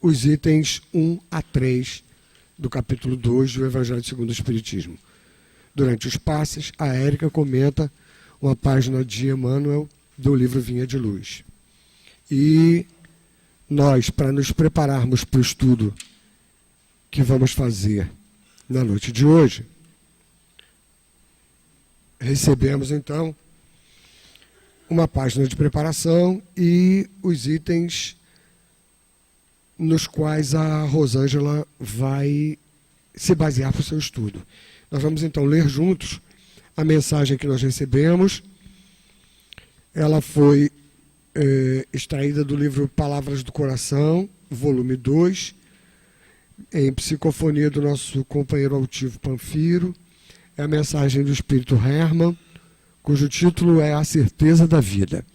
os itens 1 a 3 do capítulo 2 do Evangelho segundo o Espiritismo. Durante os passes, a Érica comenta uma página de Emmanuel do livro Vinha de Luz. E nós, para nos prepararmos para o estudo que vamos fazer na noite de hoje, recebemos então uma página de preparação e os itens nos quais a Rosângela vai se basear para o seu estudo. Nós vamos então ler juntos a mensagem que nós recebemos. Ela foi extraída do livro Palavras do Coração, volume 2, em psicofonia do nosso companheiro altivo Panfiro. É a mensagem do Espírito Hermann, cujo título é A Certeza da Vida.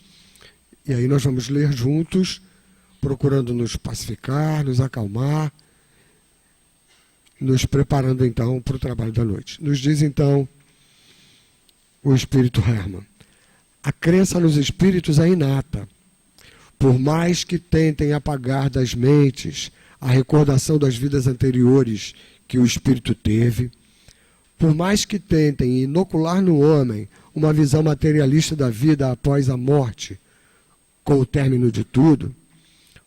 E aí nós vamos ler juntos, procurando nos pacificar, nos acalmar, nos preparando então para o trabalho da noite. Nos diz então o Espírito Hermann: a crença nos espíritos é inata. Por mais que tentem apagar das mentes a recordação das vidas anteriores que o espírito teve, por mais que tentem inocular no homem uma visão materialista da vida após a morte, com o término de tudo,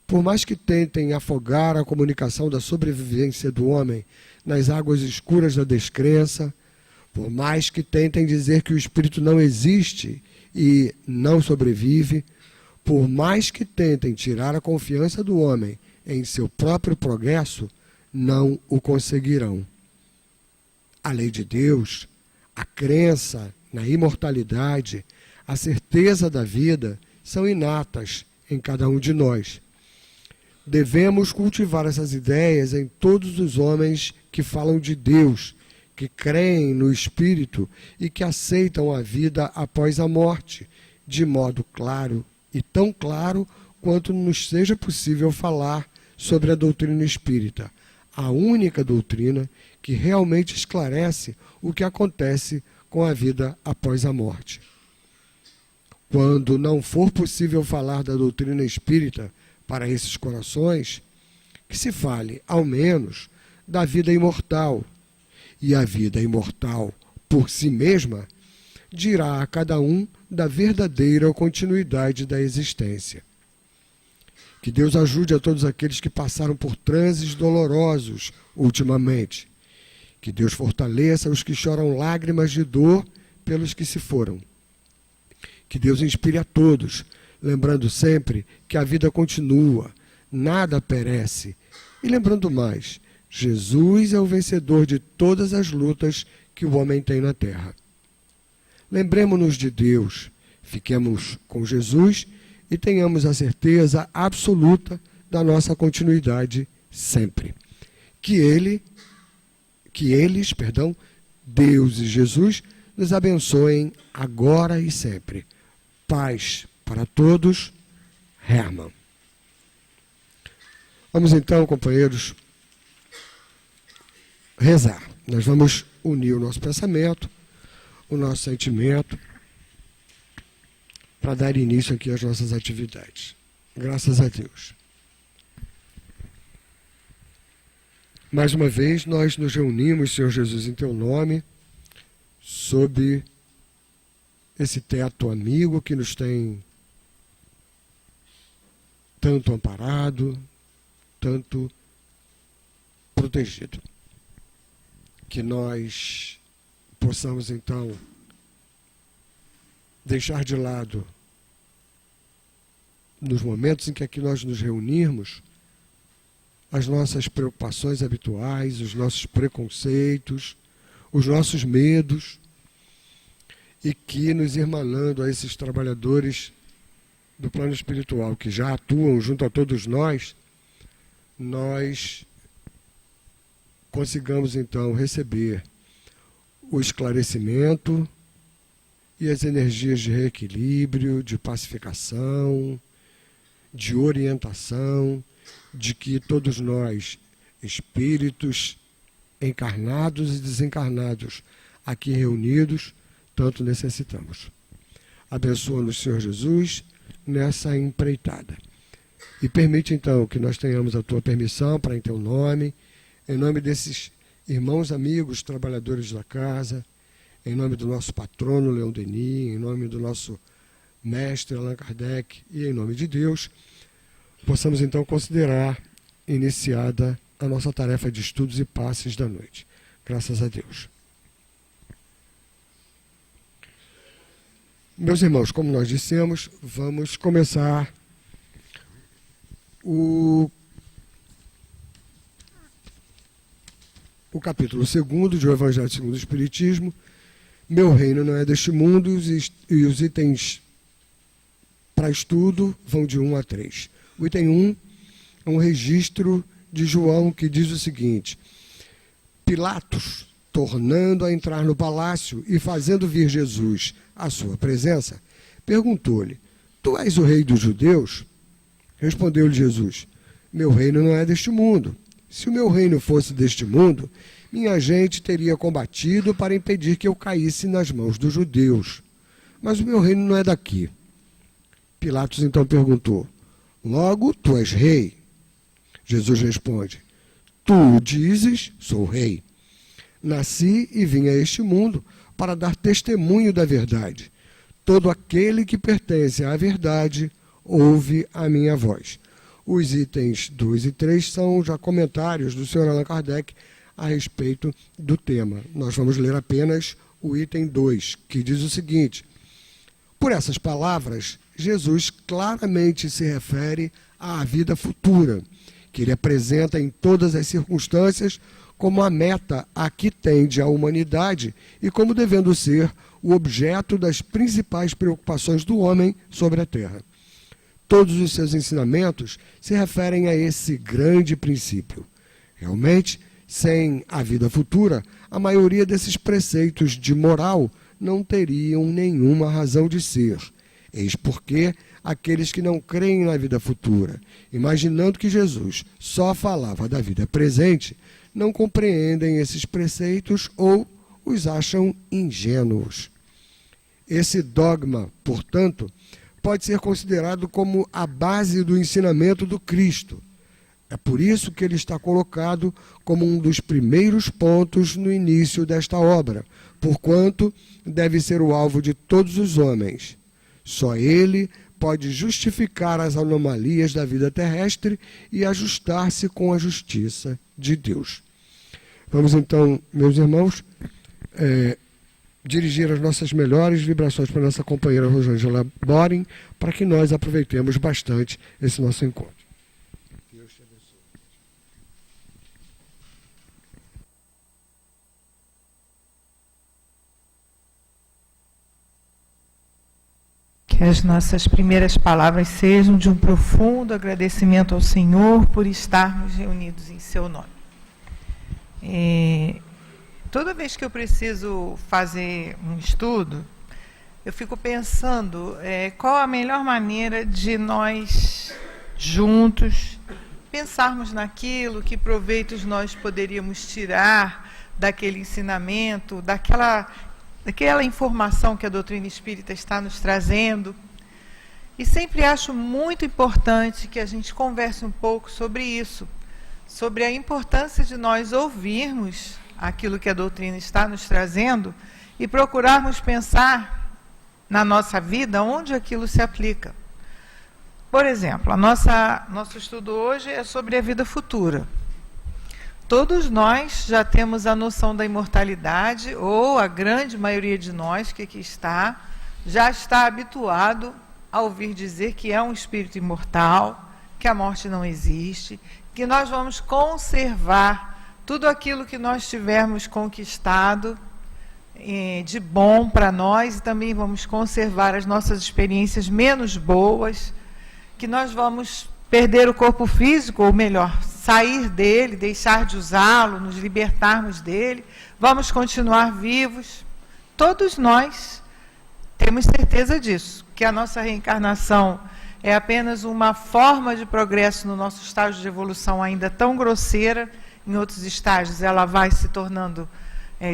por mais que tentem afogar a comunicação da sobrevivência do homem nas águas escuras da descrença, por mais que tentem dizer que o espírito não existe e não sobrevive, por mais que tentem tirar a confiança do homem em seu próprio progresso, não o conseguirão. A lei de Deus, a crença na imortalidade, a certeza da vida são inatas em cada um de nós. Devemos cultivar essas ideias em todos os homens que falam de Deus, que creem no Espírito e que aceitam a vida após a morte, de modo claro e tão claro quanto nos seja possível falar sobre a doutrina espírita, a única doutrina que realmente esclarece o que acontece com a vida após a morte. Quando não for possível falar da doutrina espírita para esses corações, que se fale, ao menos, da vida imortal. E a vida imortal, por si mesma, dirá a cada um da verdadeira continuidade da existência. Que Deus ajude a todos aqueles que passaram por transes dolorosos ultimamente. Que Deus fortaleça os que choram lágrimas de dor pelos que se foram. Que Deus inspire a todos, lembrando sempre que a vida continua, nada perece. E lembrando mais, Jesus é o vencedor de todas as lutas que o homem tem na terra. Lembremos-nos de Deus, fiquemos com Jesus e tenhamos a certeza absoluta da nossa continuidade sempre. Que eles, Deus e Jesus, nos abençoem agora e sempre. Paz para todos. Hermann. Vamos então, companheiros, rezar. Nós vamos unir o nosso pensamento, o nosso sentimento, para dar início aqui às nossas atividades. Graças a Deus. Mais uma vez, nós nos reunimos, Senhor Jesus, em Teu nome, sob esse teto amigo que nos tem tanto amparado, tanto protegido. Que nós possamos, então, deixar de lado, nos momentos em que aqui nós nos reunirmos, as nossas preocupações habituais, os nossos preconceitos, os nossos medos, e que, nos irmanando a esses trabalhadores do plano espiritual que já atuam junto a todos nós consigamos então receber o esclarecimento e as energias de reequilíbrio, de pacificação, de orientação, de que todos nós, espíritos encarnados e desencarnados, aqui reunidos, tanto necessitamos. Abençoa-nos, Senhor Jesus, nessa empreitada. E permite, então, que nós tenhamos a tua permissão para em teu nome, em nome desses irmãos, amigos, trabalhadores da casa, em nome do nosso patrono, Leon Denis, em nome do nosso mestre, Allan Kardec, e em nome de Deus, possamos, então, considerar iniciada a nossa tarefa de estudos e passes da noite. Graças a Deus. Meus irmãos, como nós dissemos, vamos começar o capítulo 2 do Evangelho segundo o Espiritismo. Meu reino não é deste mundo, e os itens para estudo vão de 1 a 3. O item 1 é um registro de João que diz o seguinte: Pilatos, tornando a entrar no palácio e fazendo vir Jesus à sua presença, perguntou-lhe: Tu és o rei dos judeus? Respondeu-lhe Jesus: Meu reino não é deste mundo. Se o meu reino fosse deste mundo, minha gente teria combatido para impedir que eu caísse nas mãos dos judeus. Mas o meu reino não é daqui. Pilatos então perguntou: Logo, tu és rei? Jesus responde: Tu o dizes, sou rei. Nasci e vim a este mundo para dar testemunho da verdade. Todo aquele que pertence à verdade ouve a minha voz. Os itens 2 e 3 são já comentários do Sr. Allan Kardec a respeito do tema. Nós vamos ler apenas o item 2, que diz o seguinte: Por essas palavras, Jesus claramente se refere à vida futura, que ele apresenta em todas as circunstâncias como a meta a que tende a humanidade e como devendo ser o objeto das principais preocupações do homem sobre a Terra. Todos os seus ensinamentos se referem a esse grande princípio. Realmente, sem a vida futura, a maioria desses preceitos de moral não teriam nenhuma razão de ser. Eis porque aqueles que não creem na vida futura, imaginando que Jesus só falava da vida presente, não compreendem esses preceitos ou os acham ingênuos. Esse dogma, portanto, pode ser considerado como a base do ensinamento do Cristo. É por isso que ele está colocado como um dos primeiros pontos no início desta obra, porquanto deve ser o alvo de todos os homens. Só ele pode justificar as anomalias da vida terrestre e ajustar-se com a justiça de Deus. Vamos então, meus irmãos, dirigir as nossas melhores vibrações para a nossa companheira Rosângela Boring, para que nós aproveitemos bastante esse nosso encontro. Deus te abençoe. Que as nossas primeiras palavras sejam de um profundo agradecimento ao Senhor por estarmos reunidos em seu nome. Toda vez que eu preciso fazer um estudo, eu fico pensando qual a melhor maneira de nós, juntos, pensarmos naquilo, que proveitos nós poderíamos tirar daquele ensinamento, daquela informação que a doutrina espírita está nos trazendo. E sempre acho muito importante que a gente converse um pouco sobre isso, sobre a importância de nós ouvirmos aquilo que a doutrina está nos trazendo e procurarmos pensar na nossa vida onde aquilo se aplica. Por exemplo, nosso estudo hoje é sobre a vida futura. Todos nós já temos a noção da imortalidade, ou a grande maioria de nós que aqui está, já está habituado a ouvir dizer que é um espírito imortal, que a morte não existe, que nós vamos conservar tudo aquilo que nós tivermos conquistado de bom para nós, e também vamos conservar as nossas experiências menos boas, que nós vamos perder o corpo físico, ou melhor, sair dele, deixar de usá-lo, nos libertarmos dele, vamos continuar vivos. Todos nós temos certeza disso, que a nossa reencarnação é apenas uma forma de progresso no nosso estágio de evolução ainda tão grosseira. Em outros estágios ela vai se tornando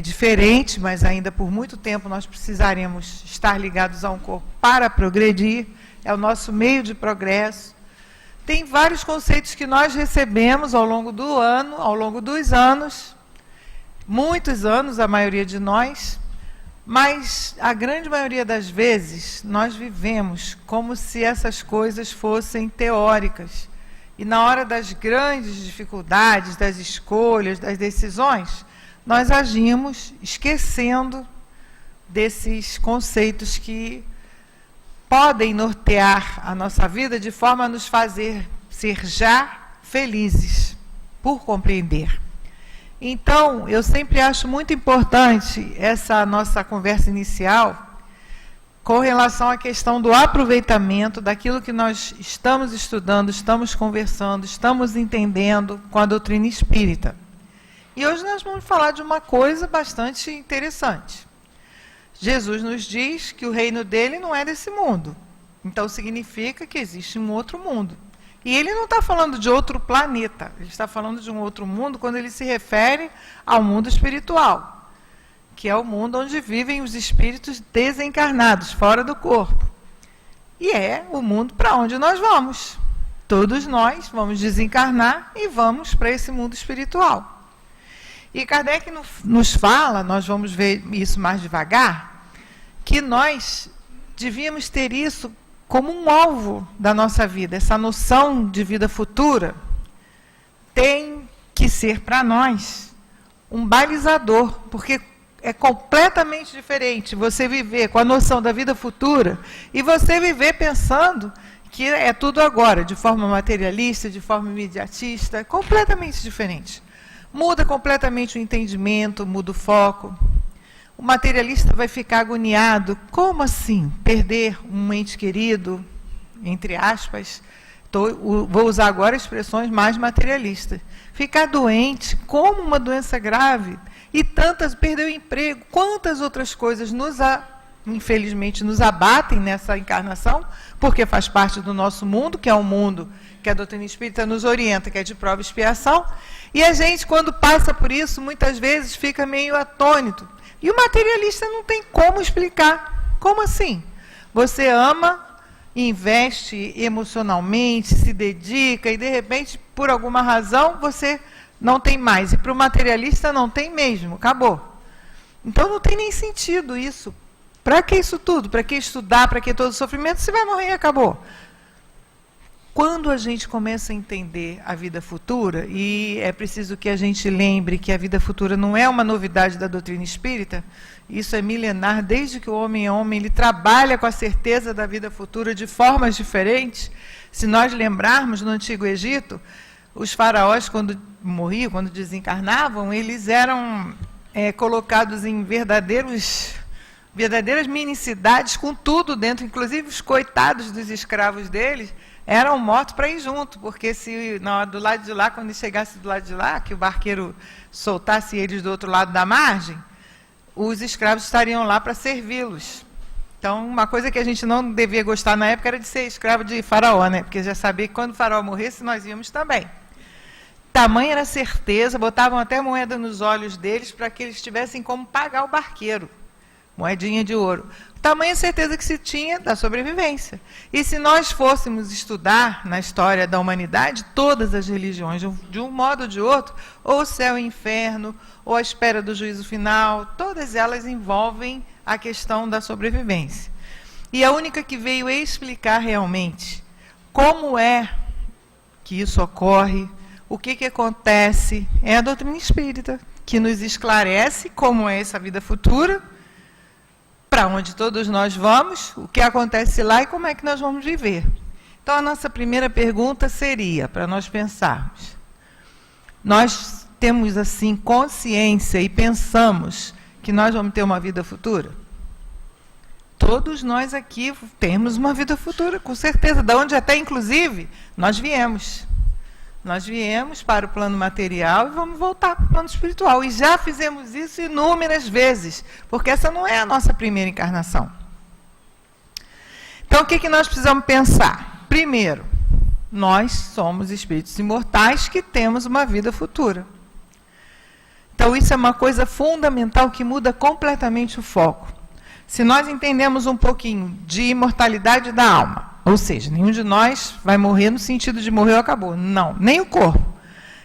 diferente, mas ainda por muito tempo nós precisaremos estar ligados a um corpo para progredir, é o nosso meio de progresso. Tem vários conceitos que nós recebemos ao longo do ano, ao longo dos anos, muitos anos, a maioria de nós, mas a grande maioria das vezes nós vivemos como se essas coisas fossem teóricas. E na hora das grandes dificuldades, das escolhas, das decisões, nós agimos esquecendo desses conceitos que podem nortear a nossa vida de forma a nos fazer ser já felizes, por compreender. Então, eu sempre acho muito importante essa nossa conversa inicial com relação à questão do aproveitamento daquilo que nós estamos estudando, estamos conversando, estamos entendendo com a doutrina espírita. E hoje nós vamos falar de uma coisa bastante interessante. Jesus nos diz que o reino dele não é desse mundo. Então significa que existe um outro mundo. E ele não está falando de outro planeta. Ele está falando de um outro mundo quando ele se refere ao mundo espiritual, que é o mundo onde vivem os espíritos desencarnados, fora do corpo. E é o mundo para onde nós vamos. Todos nós vamos desencarnar e vamos para esse mundo espiritual. E Kardec nos fala, nós vamos ver isso mais devagar, que nós devíamos ter isso como um alvo da nossa vida. Essa noção de vida futura tem que ser para nós um balizador, porque é completamente diferente você viver com a noção da vida futura e você viver pensando que é tudo agora, de forma materialista, de forma imediatista, completamente diferente. Muda completamente o entendimento, muda o foco. O materialista vai ficar agoniado. Como assim? Perder um ente querido, entre aspas, vou usar agora expressões mais materialistas. Ficar doente, como uma doença grave, e perder o emprego, quantas outras coisas infelizmente nos abatem nessa encarnação, porque faz parte do nosso mundo, que é um mundo que a doutrina espírita nos orienta, que é de prova e expiação, e a gente, quando passa por isso, muitas vezes fica meio atônito. E o materialista não tem como explicar. Como assim? Você ama, investe emocionalmente, se dedica, e de repente, por alguma razão, você não tem mais. E para o materialista não tem mesmo, acabou. Então não tem nem sentido isso. Para que isso tudo? Para que estudar? Para que todo o sofrimento? Você vai morrer e acabou. Quando a gente começa a entender a vida futura, e é preciso que a gente lembre que a vida futura não é uma novidade da doutrina espírita, isso é milenar, desde que o homem é homem, ele trabalha com a certeza da vida futura de formas diferentes. Se nós lembrarmos, no Antigo Egito, os faraós, quando morriam, quando desencarnavam, eles eram colocados em verdadeiras mini-cidades, com tudo dentro, inclusive os coitados dos escravos deles, eram mortos para ir junto, porque se do lado de lá, quando chegasse do lado de lá, que o barqueiro soltasse eles do outro lado da margem, os escravos estariam lá para servi-los. Então, uma coisa que a gente não devia gostar na época era de ser escravo de faraó, né? Porque já sabia que quando o faraó morresse, nós íamos também. Tamanha era a certeza, botavam até moeda nos olhos deles para que eles tivessem como pagar o barqueiro. Moedinha de ouro. Tamanha certeza que se tinha da sobrevivência. E se nós fôssemos estudar na história da humanidade, todas as religiões, de um modo ou de outro, ou o céu e o inferno, ou a espera do juízo final, todas elas envolvem a questão da sobrevivência. E a única que veio explicar realmente como é que isso ocorre, o que acontece, é a doutrina espírita, que nos esclarece como é essa vida futura, para onde todos nós vamos, o que acontece lá e como é que nós vamos viver. Então, a nossa primeira pergunta seria, para nós pensarmos, nós temos, assim, consciência e pensamos que nós vamos ter uma vida futura? Todos nós aqui temos uma vida futura, com certeza, de onde até, inclusive, nós viemos. Nós viemos para o plano material e vamos voltar para o plano espiritual. E já fizemos isso inúmeras vezes, porque essa não é a nossa primeira encarnação. Então, o que nós precisamos pensar? Primeiro, nós somos espíritos imortais que temos uma vida futura. Então, isso é uma coisa fundamental que muda completamente o foco. Se nós entendemos um pouquinho de imortalidade da alma, Ou seja, nenhum de nós vai morrer no sentido de morreu, acabou. Não, nem o corpo.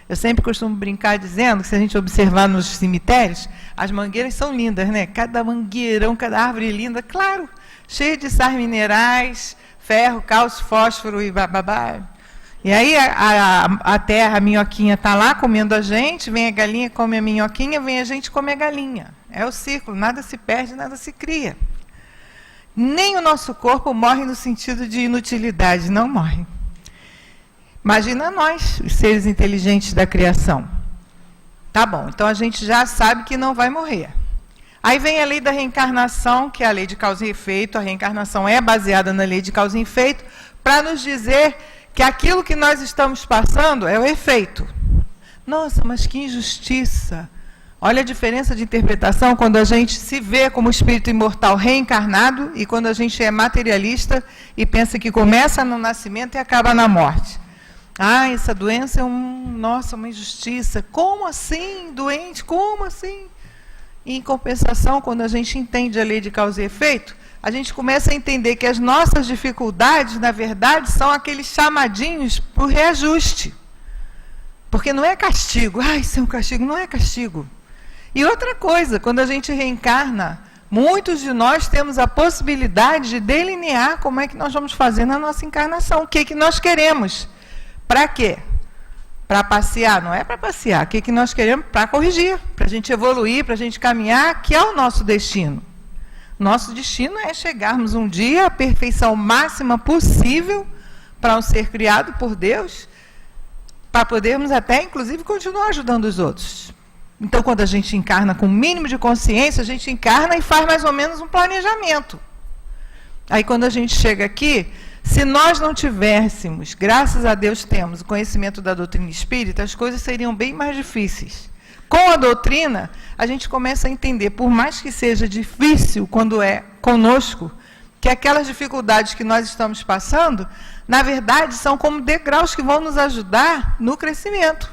Eu sempre costumo brincar dizendo que se a gente observar nos cemitérios, as mangueiras são lindas, né? Cada mangueirão, cada árvore linda, claro, cheia de sais minerais, ferro, cálcio, fósforo e bababá. E aí a terra, a minhoquinha está lá comendo a gente, vem a galinha, come a minhoquinha, vem a gente, come a galinha. É o ciclo, nada se perde, nada se cria. Nem o nosso corpo morre no sentido de inutilidade, não morre. Imagina nós, os seres inteligentes da criação. Tá bom, então a gente já sabe que não vai morrer. Aí vem a lei da reencarnação, que é a lei de causa e efeito. A reencarnação é baseada na lei de causa e efeito, para nos dizer que aquilo que nós estamos passando é o efeito. Nossa, mas que injustiça! Olha a diferença de interpretação quando a gente se vê como espírito imortal reencarnado e quando a gente é materialista e pensa que começa no nascimento e acaba na morte. Ah, essa doença é uma injustiça. Como assim, doente? Como assim? E, em compensação, quando a gente entende a lei de causa e efeito, a gente começa a entender que as nossas dificuldades, na verdade, são aqueles chamadinhos para o reajuste. Porque não é castigo. Ah, isso é um castigo. Não é castigo. E outra coisa, quando a gente reencarna, muitos de nós temos a possibilidade de delinear como é que nós vamos fazer na nossa encarnação. O que nós queremos. Para quê? Para passear? Não é para passear. O que nós queremos? Para corrigir, para a gente evoluir, para a gente caminhar, que é o nosso destino. Nosso destino é chegarmos um dia à perfeição máxima possível para um ser criado por Deus, para podermos até, inclusive, continuar ajudando os outros. Então, quando a gente encarna com o mínimo de consciência, a gente encarna e faz mais ou menos um planejamento. Aí, quando a gente chega aqui, se nós não tivéssemos, graças a Deus temos, o conhecimento da doutrina espírita, as coisas seriam bem mais difíceis. Com a doutrina, a gente começa a entender, por mais que seja difícil quando é conosco, que aquelas dificuldades que nós estamos passando, na verdade, são como degraus que vão nos ajudar no crescimento.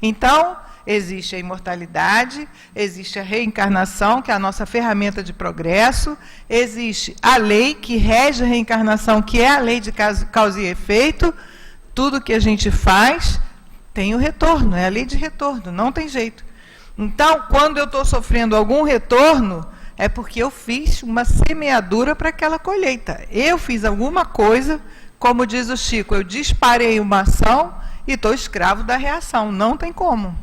Então, existe a imortalidade, existe a reencarnação, que é a nossa ferramenta de progresso, existe a lei que rege a reencarnação, que é a lei de causa e efeito. Tudo que a gente faz tem o retorno, é a lei de retorno, não tem jeito. Então, quando eu estou sofrendo algum retorno, é porque eu fiz uma semeadura para aquela colheita. Eu fiz alguma coisa, como diz o Chico, eu disparei uma ação e estou escravo da reação, não tem como.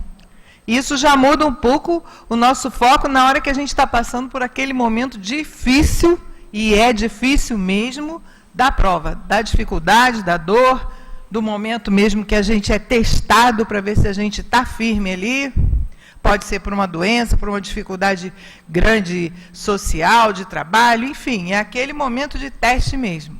Isso já muda um pouco o nosso foco na hora que a gente está passando por aquele momento difícil, e é difícil mesmo, da prova, da dificuldade, da dor, do momento mesmo que a gente é testado para ver se a gente está firme ali. Pode ser por uma doença, por uma dificuldade grande social, de trabalho, enfim, é aquele momento de teste mesmo.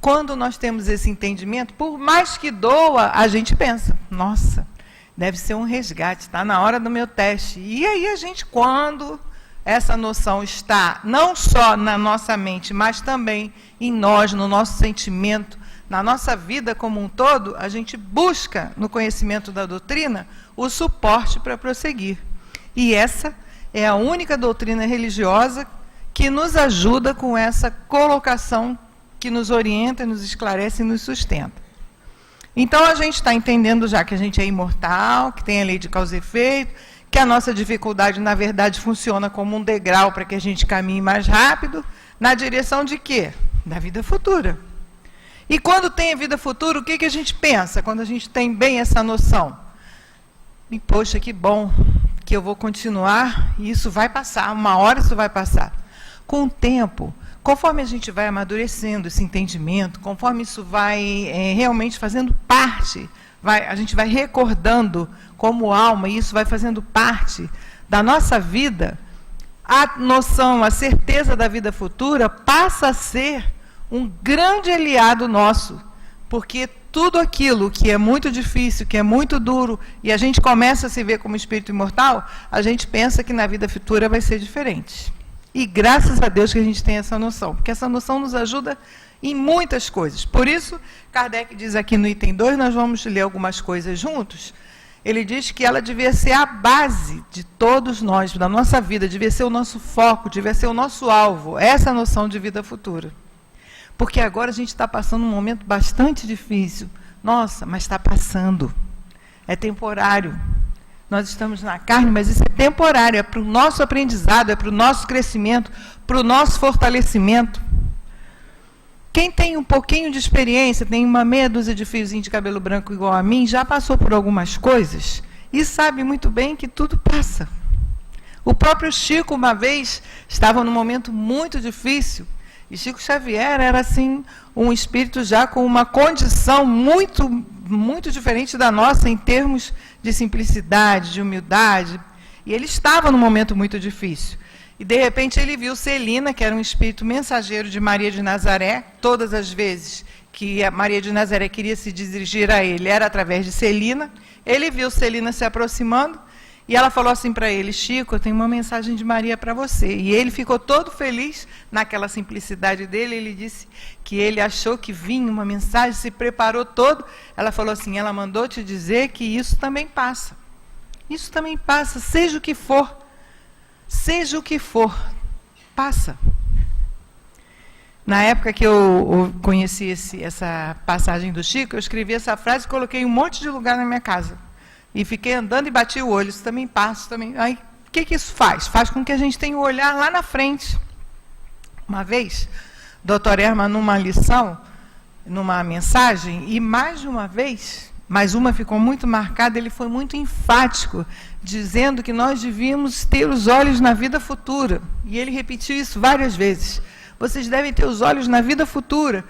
Quando nós temos esse entendimento, por mais que doa, a gente pensa, nossa, deve ser um resgate, está na hora do meu teste. E aí a gente, quando essa noção está não só na nossa mente, mas também em nós, no nosso sentimento, na nossa vida como um todo, a gente busca, no conhecimento da doutrina, o suporte para prosseguir. E essa é a única doutrina religiosa que nos ajuda com essa colocação que nos orienta, nos esclarece e nos sustenta. Então, a gente está entendendo já que a gente é imortal, que tem a lei de causa e efeito, que a nossa dificuldade, na verdade, funciona como um degrau para que a gente caminhe mais rápido, na direção de quê? Da vida futura. E quando tem a vida futura, o que a gente pensa? Quando a gente tem bem essa noção? E, poxa, que bom que eu vou continuar e isso vai passar, uma hora isso vai passar. Com o tempo, conforme a gente vai amadurecendo esse entendimento, conforme isso vai realmente fazendo parte, a gente vai recordando como alma, e isso vai fazendo parte da nossa vida, a noção, a certeza da vida futura passa a ser um grande aliado nosso, porque tudo aquilo que é muito difícil, que é muito duro, e a gente começa a se ver como espírito imortal, a gente pensa que na vida futura vai ser diferente. E graças a Deus que a gente tem essa noção, porque essa noção nos ajuda em muitas coisas. Por isso, Kardec diz aqui no item 2, nós vamos ler algumas coisas juntos, ele diz que ela devia ser a base de todos nós, da nossa vida, devia ser o nosso foco, devia ser o nosso alvo, essa noção de vida futura. Porque agora a gente está passando um momento bastante difícil. Nossa, mas está passando. É temporário. Nós estamos na carne, mas isso é temporário. É para o nosso aprendizado, é para o nosso crescimento, para o nosso fortalecimento. Quem tem um pouquinho de experiência, tem uma meia dúzia de fiozinhos de cabelo branco igual a mim, já passou por algumas coisas e sabe muito bem que tudo passa. O próprio Chico, uma vez, estava num momento muito difícil, e Chico Xavier era, assim, um espírito já com uma condição muito, muito diferente da nossa, em termos de simplicidade, de humildade, e ele estava num momento muito difícil. E, de repente, ele viu Celina, que era um espírito mensageiro de Maria de Nazaré. Todas as vezes que a Maria de Nazaré queria se dirigir a ele, era através de Celina. Ele viu Celina se aproximando, e ela falou assim para ele: Chico, eu tenho uma mensagem de Maria para você. E ele ficou todo feliz, naquela simplicidade dele. Ele disse que ele achou que vinha uma mensagem, se preparou todo. Ela falou assim: ela mandou te dizer que isso também passa. Isso também passa, seja o que for. Seja o que for, passa. Na época que eu conheci essa passagem do Chico, eu escrevi essa frase e coloquei em um monte de lugar na minha casa. E fiquei andando e bati o olho, isso também passa. Também. Aí, o que isso faz? Faz com que a gente tenha um olhar lá na frente. Uma vez, Dr. Herman, numa lição, numa mensagem, e mais de uma vez, mas uma ficou muito marcada, ele foi muito enfático, dizendo que nós devíamos ter os olhos na vida futura. E ele repetiu isso várias vezes. Vocês devem ter os olhos na vida futura.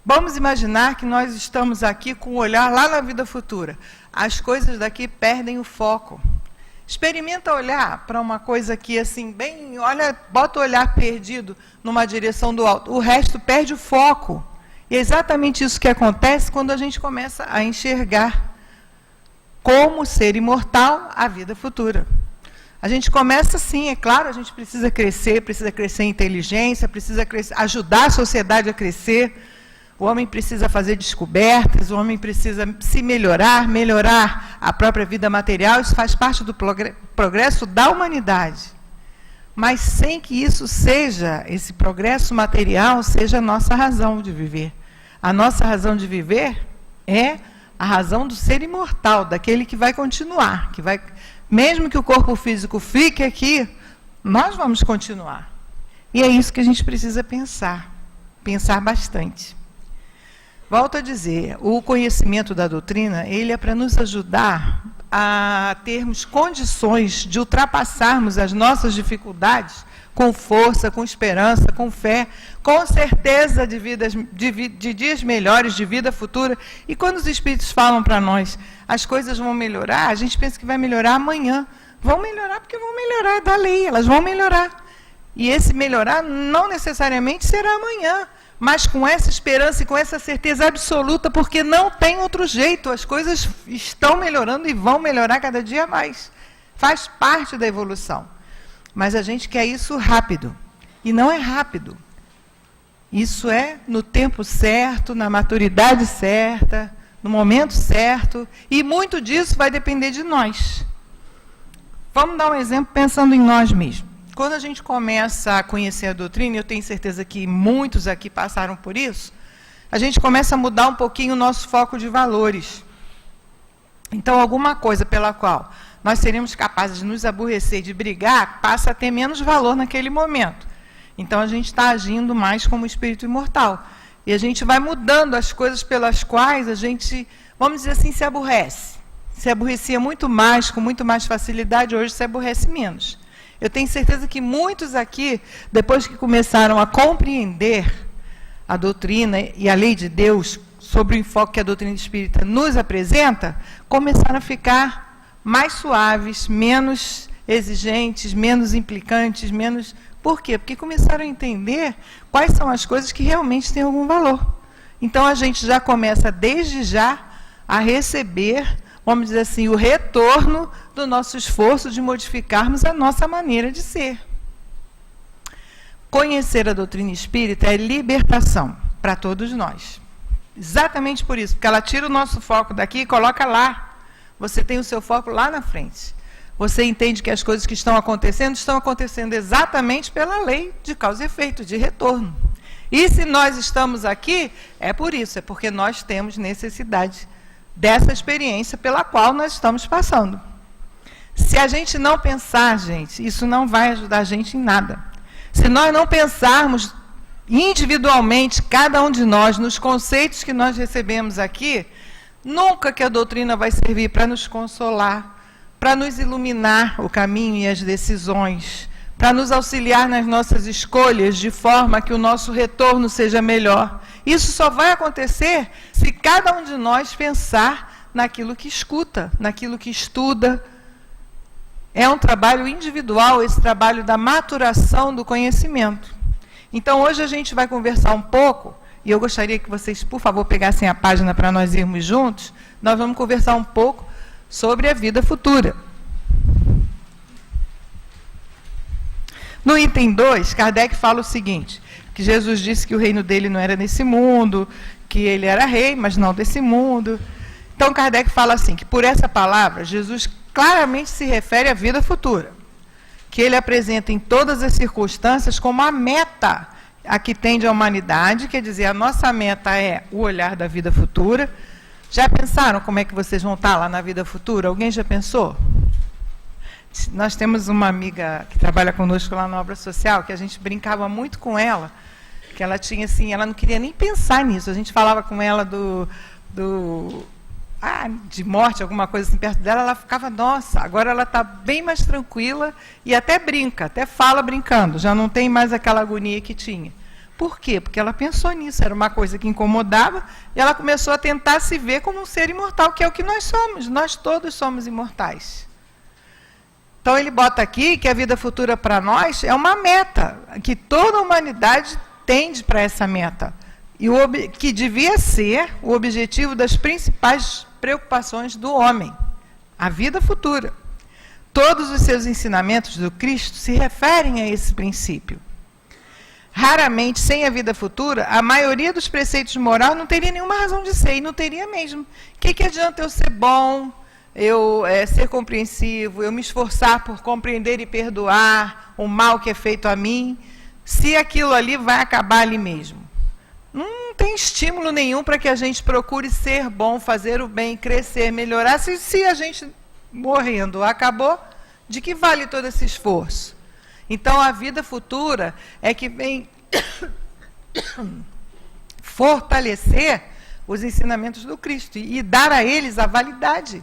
Vamos imaginar que nós estamos aqui com o olhar lá na vida futura. As coisas daqui perdem o foco. Experimenta olhar para uma coisa aqui assim, bem, olha, bota o olhar perdido numa direção do alto. O resto perde o foco. E é exatamente isso que acontece quando a gente começa a enxergar como ser imortal a vida futura. A gente começa sim, é claro, a gente precisa crescer em inteligência, precisa ajudar a sociedade a crescer, o homem precisa fazer descobertas, o homem precisa se melhorar a própria vida material, isso faz parte do progresso da humanidade. Mas sem que isso seja, esse progresso material, seja a nossa razão de viver. A nossa razão de viver é a razão do ser imortal, daquele que vai continuar, que vai, mesmo que o corpo físico fique aqui, nós vamos continuar. E é isso que a gente precisa pensar bastante. Volto a dizer, o conhecimento da doutrina, ele é para nos ajudar a termos condições de ultrapassarmos as nossas dificuldades com força, com esperança, com fé, com certeza de dias melhores, de vida futura. E quando os espíritos falam para nós, as coisas vão melhorar, a gente pensa que vai melhorar amanhã. Vão melhorar porque vão melhorar, da lei, elas vão melhorar. E esse melhorar não necessariamente será amanhã, mas com essa esperança e com essa certeza absoluta, porque não tem outro jeito, as coisas estão melhorando e vão melhorar cada dia mais. Faz parte da evolução. Mas a gente quer isso rápido, e não é rápido. Isso é no tempo certo, na maturidade certa, no momento certo, e muito disso vai depender de nós. Vamos dar um exemplo pensando em nós mesmos. Quando a gente começa a conhecer a doutrina, eu tenho certeza que muitos aqui passaram por isso, a gente começa a mudar um pouquinho o nosso foco de valores. Então, alguma coisa pela qual nós seríamos capazes de nos aborrecer, de brigar, passa a ter menos valor naquele momento. Então, a gente está agindo mais como espírito imortal. E a gente vai mudando as coisas pelas quais a gente, vamos dizer assim, se aborrece. Se aborrecia muito mais, com muito mais facilidade, hoje se aborrece menos. Eu tenho certeza que muitos aqui, depois que começaram a compreender a doutrina e a lei de Deus, sobre o enfoque que a doutrina espírita nos apresenta, começaram a ficar mais suaves, menos exigentes, menos implicantes, menos... Por quê? Porque começaram a entender quais são as coisas que realmente têm algum valor. Então, a gente já começa, desde já, a receber, vamos dizer assim, o retorno do nosso esforço de modificarmos a nossa maneira de ser. Conhecer a doutrina espírita é libertação para todos nós. Exatamente por isso, porque ela tira o nosso foco daqui e coloca lá. Você tem o seu foco lá na frente. Você entende que as coisas que estão acontecendo exatamente pela lei de causa e efeito, de retorno. E se nós estamos aqui, é por isso, é porque nós temos necessidade dessa experiência pela qual nós estamos passando. Se a gente não pensar, gente, isso não vai ajudar a gente em nada. Se nós não pensarmos individualmente, cada um de nós, nos conceitos que nós recebemos aqui, nunca que a doutrina vai servir para nos consolar, para nos iluminar o caminho e as decisões, para nos auxiliar nas nossas escolhas, de forma que o nosso retorno seja melhor. Isso só vai acontecer se cada um de nós pensar naquilo que escuta, naquilo que estuda. É um trabalho individual, esse trabalho da maturação do conhecimento. Então, hoje a gente vai conversar um pouco, e eu gostaria que vocês, por favor, pegassem a página para nós irmos juntos. Nós vamos conversar um pouco sobre a vida futura. No item 2, Kardec fala o seguinte, que Jesus disse que o reino dele não era nesse mundo, que ele era rei, mas não desse mundo. Então, Kardec fala assim, que por essa palavra, Jesus claramente se refere à vida futura, que ele apresenta em todas as circunstâncias como a meta a que tende a humanidade, quer dizer, a nossa meta é o olhar da vida futura. Já pensaram como é que vocês vão estar lá na vida futura? Alguém já pensou? Nós temos uma amiga que trabalha conosco lá na obra social, que a gente brincava muito com ela, que ela tinha assim, ela não queria nem pensar nisso. A gente falava com ela de morte, alguma coisa assim perto dela, ela ficava, nossa, agora ela está bem mais tranquila e até brinca, até fala brincando, já não tem mais aquela agonia que tinha. Por quê? Porque ela pensou nisso, era uma coisa que incomodava, e ela começou a tentar se ver como um ser imortal, que é o que nós somos, nós todos somos imortais. Então ele bota aqui que a vida futura para nós é uma meta, que toda a humanidade tende para essa meta, e que devia ser o objetivo das principais preocupações do homem, a vida futura. Todos os seus ensinamentos do Cristo se referem a esse princípio. Raramente, sem a vida futura, a maioria dos preceitos morais não teria nenhuma razão de ser, e não teria mesmo. O que adianta eu ser bom, eu ser compreensivo, eu me esforçar por compreender e perdoar o mal que é feito a mim, se aquilo ali vai acabar ali mesmo? Não tem estímulo nenhum para que a gente procure ser bom, fazer o bem, crescer, melhorar. Se a gente morrendo acabou, de que vale todo esse esforço? Então, a vida futura é que vem fortalecer os ensinamentos do Cristo e dar a eles a validade.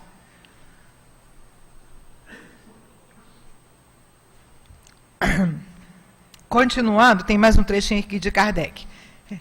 Continuando, tem mais um trechinho aqui de Kardec.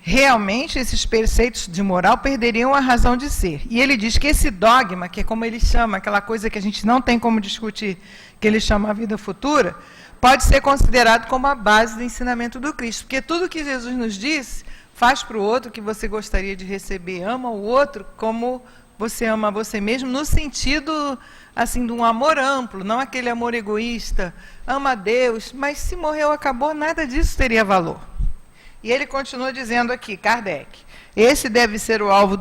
Realmente, esses preceitos de moral perderiam a razão de ser. E ele diz que esse dogma, que é como ele chama, aquela coisa que a gente não tem como discutir, que ele chama a vida futura, pode ser considerado como a base do ensinamento do Cristo. Porque tudo que Jesus nos diz, faz para o outro o que você gostaria de receber, ama o outro como você ama você mesmo, no sentido assim, de um amor amplo, não aquele amor egoísta, ama a Deus, mas se morreu, acabou, nada disso teria valor. E ele continua dizendo aqui, Kardec, esse deve ser o alvo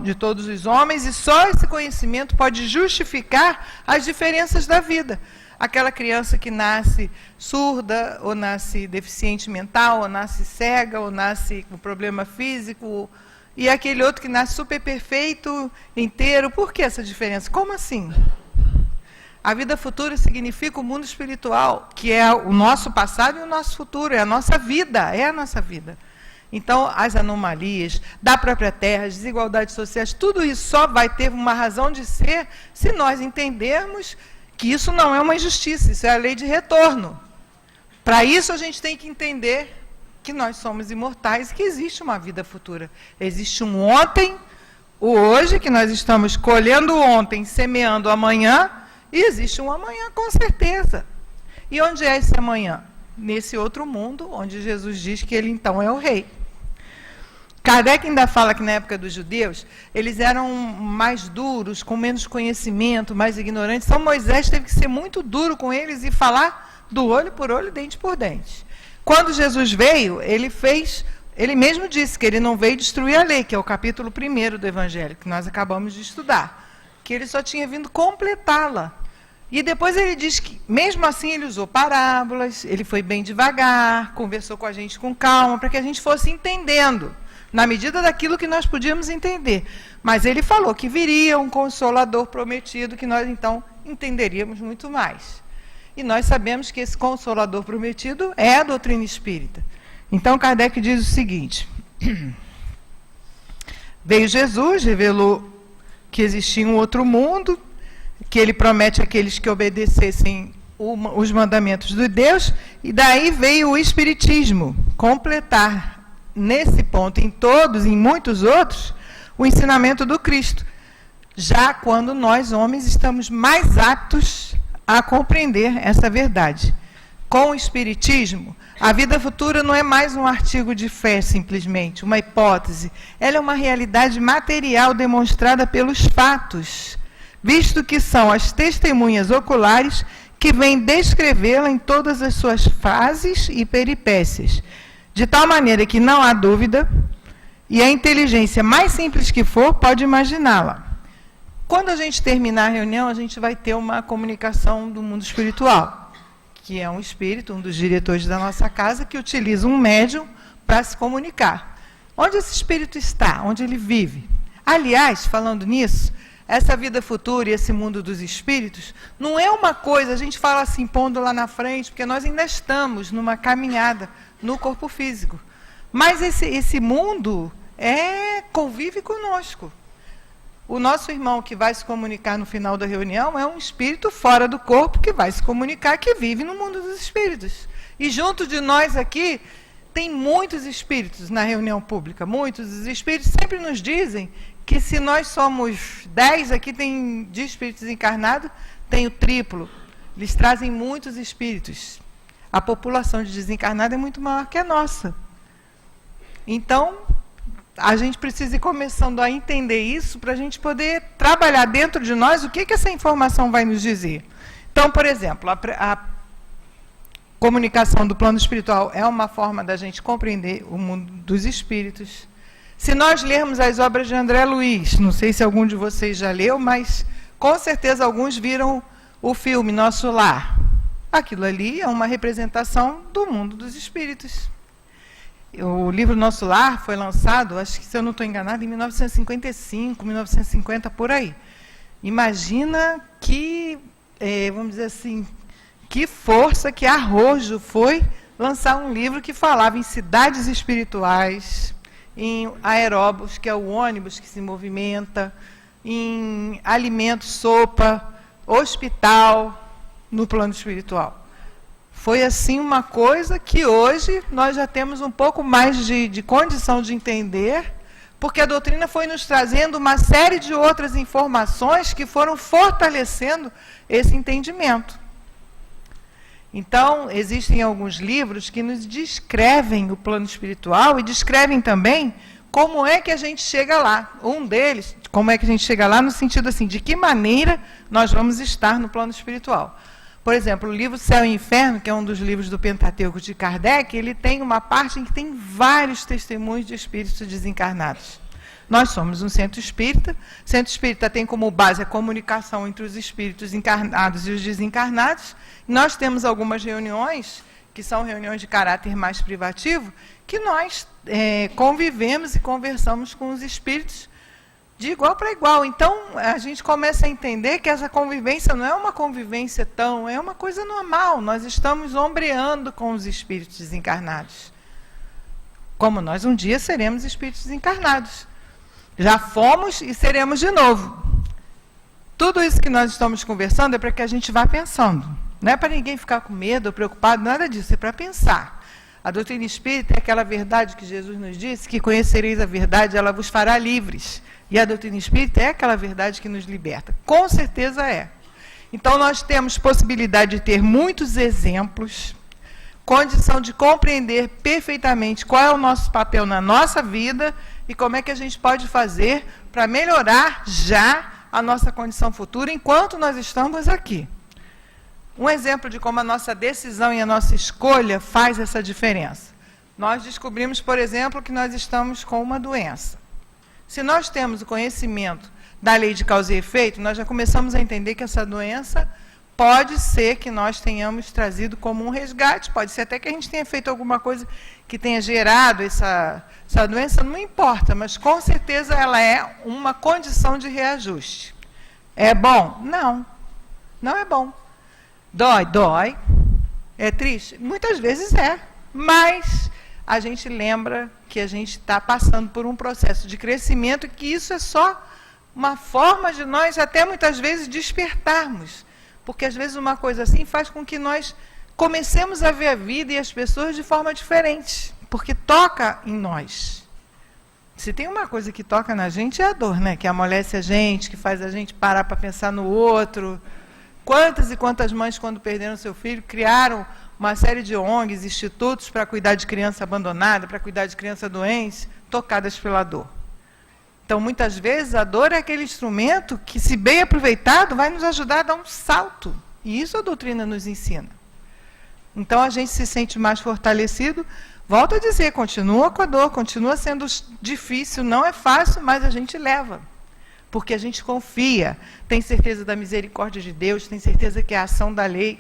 de todos os homens, e só esse conhecimento pode justificar as diferenças da vida. Aquela criança que nasce surda, ou nasce deficiente mental, ou nasce cega, ou nasce com problema físico, e aquele outro que nasce super perfeito, inteiro. Por que essa diferença? Como assim? A vida futura significa o mundo espiritual, que é o nosso passado e o nosso futuro, é a nossa vida, é a nossa vida. Então, as anomalias da própria Terra, as desigualdades sociais, tudo isso só vai ter uma razão de ser se nós entendermos que isso não é uma injustiça, isso é a lei de retorno. Para isso, a gente tem que entender que nós somos imortais e que existe uma vida futura. Existe um ontem, o hoje, que nós estamos colhendo ontem, semeando amanhã, e existe um amanhã, com certeza. E onde é esse amanhã? Nesse outro mundo, onde Jesus diz que ele então é o rei. Kardec ainda fala que na época dos judeus, eles eram mais duros, com menos conhecimento, mais ignorantes. Então Moisés teve que ser muito duro com eles e falar do olho por olho, dente por dente. Quando Jesus veio, ele mesmo disse que ele não veio destruir a lei, que é o capítulo 1 do Evangelho, que nós acabamos de estudar, que ele só tinha vindo completá-la. E depois ele diz que, mesmo assim, ele usou parábolas, ele foi bem devagar, conversou com a gente com calma, para que a gente fosse entendendo, na medida daquilo que nós podíamos entender. Mas ele falou que viria um Consolador prometido, que nós, então, entenderíamos muito mais. E nós sabemos que esse Consolador prometido é a doutrina espírita. Então, Kardec diz o seguinte: veio Jesus, revelou que existia um outro mundo, que ele promete àqueles que obedecessem os mandamentos de Deus, e daí veio o Espiritismo completar, nesse ponto, em todos, em muitos outros, o ensinamento do Cristo, já quando nós, homens, estamos mais aptos a compreender essa verdade. Com o Espiritismo, a vida futura não é mais um artigo de fé, simplesmente, uma hipótese. Ela é uma realidade material demonstrada pelos fatos, visto que são as testemunhas oculares que vêm descrevê-la em todas as suas fases e peripécias, de tal maneira que não há dúvida, e a inteligência mais simples que for pode imaginá-la. Quando a gente terminar a reunião, a gente vai ter uma comunicação do mundo espiritual, que é um espírito, um dos diretores da nossa casa, que utiliza um médium para se comunicar. Onde esse espírito está? Onde ele vive? Aliás, falando nisso, essa vida futura e esse mundo dos espíritos não é uma coisa, a gente fala assim, pondo lá na frente, porque nós ainda estamos numa caminhada no corpo físico. Mas esse mundo convive conosco. O nosso irmão que vai se comunicar no final da reunião é um espírito fora do corpo que vai se comunicar, que vive no mundo dos espíritos. E junto de nós aqui, tem muitos espíritos na reunião pública, muitos. Os espíritos sempre nos dizem que se nós somos 10, aqui tem de espíritos encarnados, tem o triplo. Eles trazem muitos espíritos. A população de desencarnado é muito maior que a nossa. Então, a gente precisa ir começando a entender isso para a gente poder trabalhar dentro de nós o que essa informação vai nos dizer. Então, por exemplo, a comunicação do plano espiritual é uma forma da gente compreender o mundo dos espíritos. Se nós lermos as obras de André Luiz, não sei se algum de vocês já leu, mas com certeza alguns viram o filme Nosso Lar. Aquilo ali é uma representação do mundo dos espíritos. O livro Nosso Lar foi lançado, acho que, se eu não estou enganado, em 1955, 1950, por aí. Imagina que, vamos dizer assim, que força, que arrojo foi lançar um livro que falava em cidades espirituais, em aeróbus, que é o ônibus que se movimenta, em alimentos, sopa, hospital, no plano espiritual. Foi assim uma coisa que hoje nós já temos um pouco mais de condição de entender, porque a doutrina foi nos trazendo uma série de outras informações que foram fortalecendo esse entendimento. Então, existem alguns livros que nos descrevem o plano espiritual e descrevem também como é que a gente chega lá. Um deles, como é que a gente chega lá no sentido assim, de que maneira nós vamos estar no plano espiritual. Por exemplo, o livro Céu e Inferno, que é um dos livros do Pentateuco de Kardec, ele tem uma parte em que tem vários testemunhos de espíritos desencarnados. Nós somos um centro espírita. O centro espírita tem como base a comunicação entre os espíritos encarnados e os desencarnados. Nós temos algumas reuniões, que são reuniões de caráter mais privativo, que nós convivemos e conversamos com os espíritos de igual para igual. Então, a gente começa a entender que essa convivência não é uma convivência é uma coisa normal. Nós estamos ombreando com os espíritos desencarnados. Como nós um dia seremos espíritos desencarnados. Já fomos e seremos de novo. Tudo isso que nós estamos conversando é para que a gente vá pensando. Não é para ninguém ficar com medo ou preocupado, nada disso, é para pensar. A doutrina espírita é aquela verdade que Jesus nos disse, que conhecereis a verdade, ela vos fará livres. E a doutrina espírita é aquela verdade que nos liberta. Com certeza é. Então, nós temos possibilidade de ter muitos exemplos, condição de compreender perfeitamente qual é o nosso papel na nossa vida e como é que a gente pode fazer para melhorar já a nossa condição futura enquanto nós estamos aqui. Um exemplo de como a nossa decisão e a nossa escolha faz essa diferença. Nós descobrimos, por exemplo, que nós estamos com uma doença. Se nós temos o conhecimento da lei de causa e efeito, nós já começamos a entender que essa doença pode ser que nós tenhamos trazido como um resgate, pode ser até que a gente tenha feito alguma coisa que tenha gerado essa doença, não importa, mas com certeza ela é uma condição de reajuste. É bom? Não, não é bom. Dói. É triste? Muitas vezes é, mas a gente lembra que a gente está passando por um processo de crescimento, que isso é só uma forma de nós até muitas vezes despertarmos, porque às vezes uma coisa assim faz com que nós comecemos a ver a vida e as pessoas de forma diferente, porque toca em nós. Se tem uma coisa que toca na gente é a dor, né? Que amolece a gente, que faz a gente parar para pensar no outro. Quantas e quantas mães, quando perderam seu filho, criaram uma série de ONGs, institutos para cuidar de criança abandonada, para cuidar de criança doente, tocadas pela dor. Então, muitas vezes, a dor é aquele instrumento que, se bem aproveitado, vai nos ajudar a dar um salto. E isso a doutrina nos ensina. Então, a gente se sente mais fortalecido. Volto a dizer, continua com a dor, continua sendo difícil, não é fácil, mas a gente leva. Porque a gente confia, tem certeza da misericórdia de Deus, tem certeza que é a ação da lei.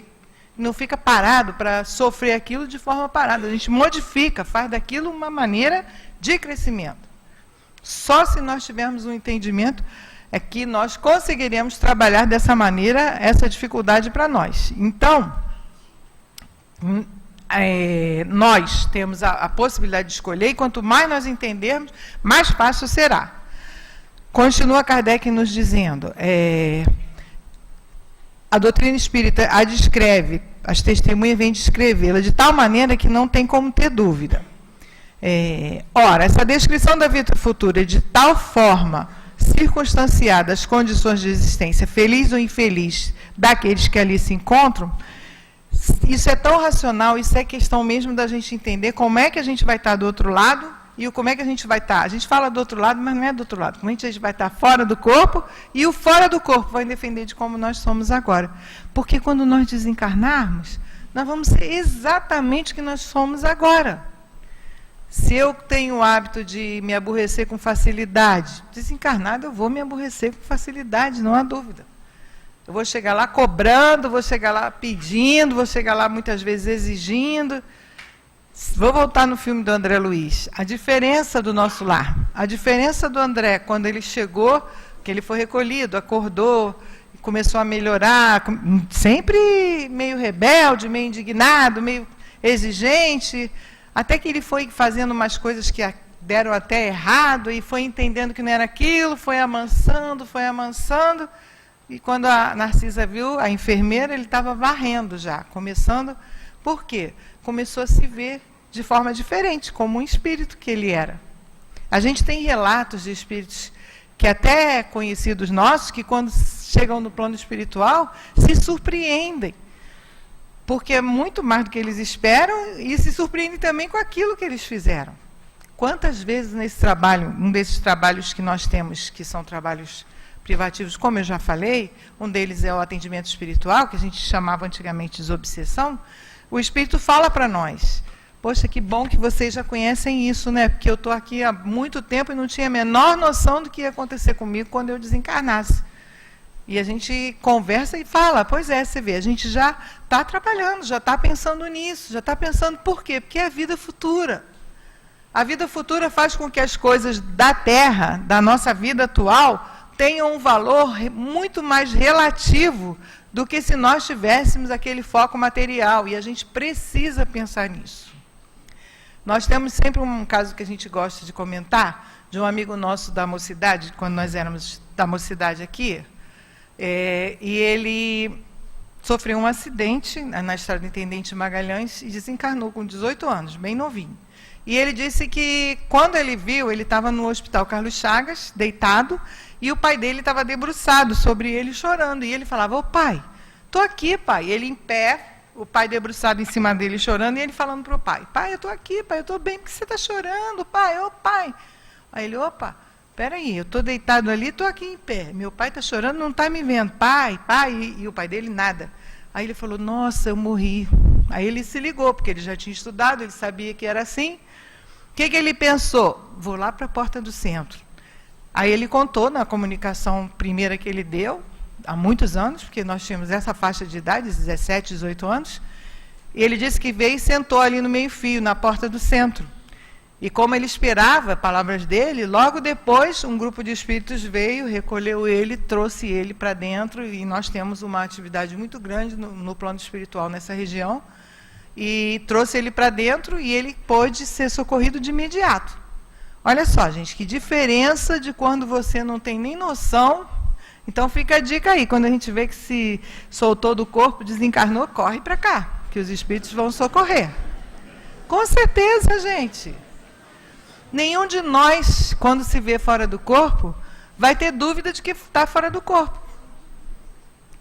Não fica parado para sofrer aquilo de forma parada. A gente modifica, faz daquilo uma maneira de crescimento. Só se nós tivermos um entendimento é que nós conseguiremos trabalhar dessa maneira essa dificuldade para nós. Então, nós temos a possibilidade de escolher, e quanto mais nós entendermos, mais fácil será. Continua Kardec nos dizendo, a doutrina espírita a descreve, as testemunhas vêm descrevê-la de tal maneira que não tem como ter dúvida. Ora, essa descrição da vida futura é de tal forma circunstanciada às condições de existência, feliz ou infeliz, daqueles que ali se encontram, isso é tão racional, isso é questão mesmo da gente entender como é que a gente vai estar do outro lado e como é que a gente vai estar. A gente fala do outro lado, mas não é do outro lado. Como a gente vai estar fora do corpo, e o fora do corpo vai depender de como nós somos agora. Porque quando nós desencarnarmos, nós vamos ser exatamente o que nós somos agora. Se eu tenho o hábito de me aborrecer com facilidade, desencarnado eu vou me aborrecer com facilidade, não há dúvida. Eu vou chegar lá cobrando, vou chegar lá pedindo, vou chegar lá muitas vezes exigindo. Vou voltar no filme do André Luiz. A diferença do nosso lar, a diferença do André, quando ele chegou, que ele foi recolhido, acordou, começou a melhorar, sempre meio rebelde, meio indignado, meio exigente, até que ele foi fazendo umas coisas que deram até errado, e foi entendendo que não era aquilo, foi amansando, e quando a Narcisa viu, a enfermeira, ele estava varrendo já, começando. Por quê? Começou a se ver de forma diferente, como um espírito que ele era. A gente tem relatos de espíritos que até conhecidos nossos, que quando chegam no plano espiritual, se surpreendem. Porque é muito mais do que eles esperam, e se surpreendem também com aquilo que eles fizeram. Quantas vezes nesse trabalho, um desses trabalhos que nós temos, que são trabalhos privativos, como eu já falei, um deles é o atendimento espiritual, que a gente chamava antigamente de desobsessão, o Espírito fala para nós, poxa, que bom que vocês já conhecem isso, né? Porque eu estou aqui há muito tempo e não tinha a menor noção do que ia acontecer comigo quando eu desencarnasse. E a gente conversa e fala, pois é, você vê, a gente já está trabalhando, já está pensando nisso, já está pensando por quê? Porque é a vida futura. A vida futura faz com que as coisas da Terra, da nossa vida atual, tenham um valor muito mais relativo do que se nós tivéssemos aquele foco material, e a gente precisa pensar nisso. Nós temos sempre um caso que a gente gosta de comentar, de um amigo nosso da mocidade, quando nós éramos da mocidade aqui, e ele sofreu um acidente na estrada do Intendente Magalhães e desencarnou com 18 anos, bem novinho. E ele disse que, quando ele viu, ele estava no Hospital Carlos Chagas, deitado, e o pai dele estava debruçado sobre ele, chorando. E ele falava, ô pai, estou aqui, pai. Ele em pé, o pai debruçado em cima dele, chorando, e ele falando para o pai, pai, eu estou aqui, pai, eu estou bem, por que você está chorando, pai? Ô pai. Aí ele, opa, peraí, eu estou deitado ali, estou aqui em pé. Meu pai está chorando, não está me vendo. Pai, pai, e o pai dele, nada. Aí ele falou, nossa, eu morri. Aí ele se ligou, porque ele já tinha estudado, ele sabia que era assim. O que ele pensou? Vou lá para a porta do centro. Aí ele contou na comunicação primeira que ele deu, há muitos anos, porque nós tínhamos essa faixa de idade, 17, 18 anos, e ele disse que veio e sentou ali no meio-fio, na porta do centro. E como ele esperava, palavras dele, logo depois um grupo de espíritos veio, recolheu ele, trouxe ele para dentro, e nós temos uma atividade muito grande no plano espiritual nessa região, e trouxe ele para dentro e ele pôde ser socorrido de imediato. Olha só, gente, que diferença de quando você não tem nem noção. Então fica a dica aí, quando a gente vê que se soltou do corpo, desencarnou, corre para cá, que os espíritos vão socorrer. Com certeza, gente. Nenhum de nós, quando se vê fora do corpo, vai ter dúvida de que está fora do corpo.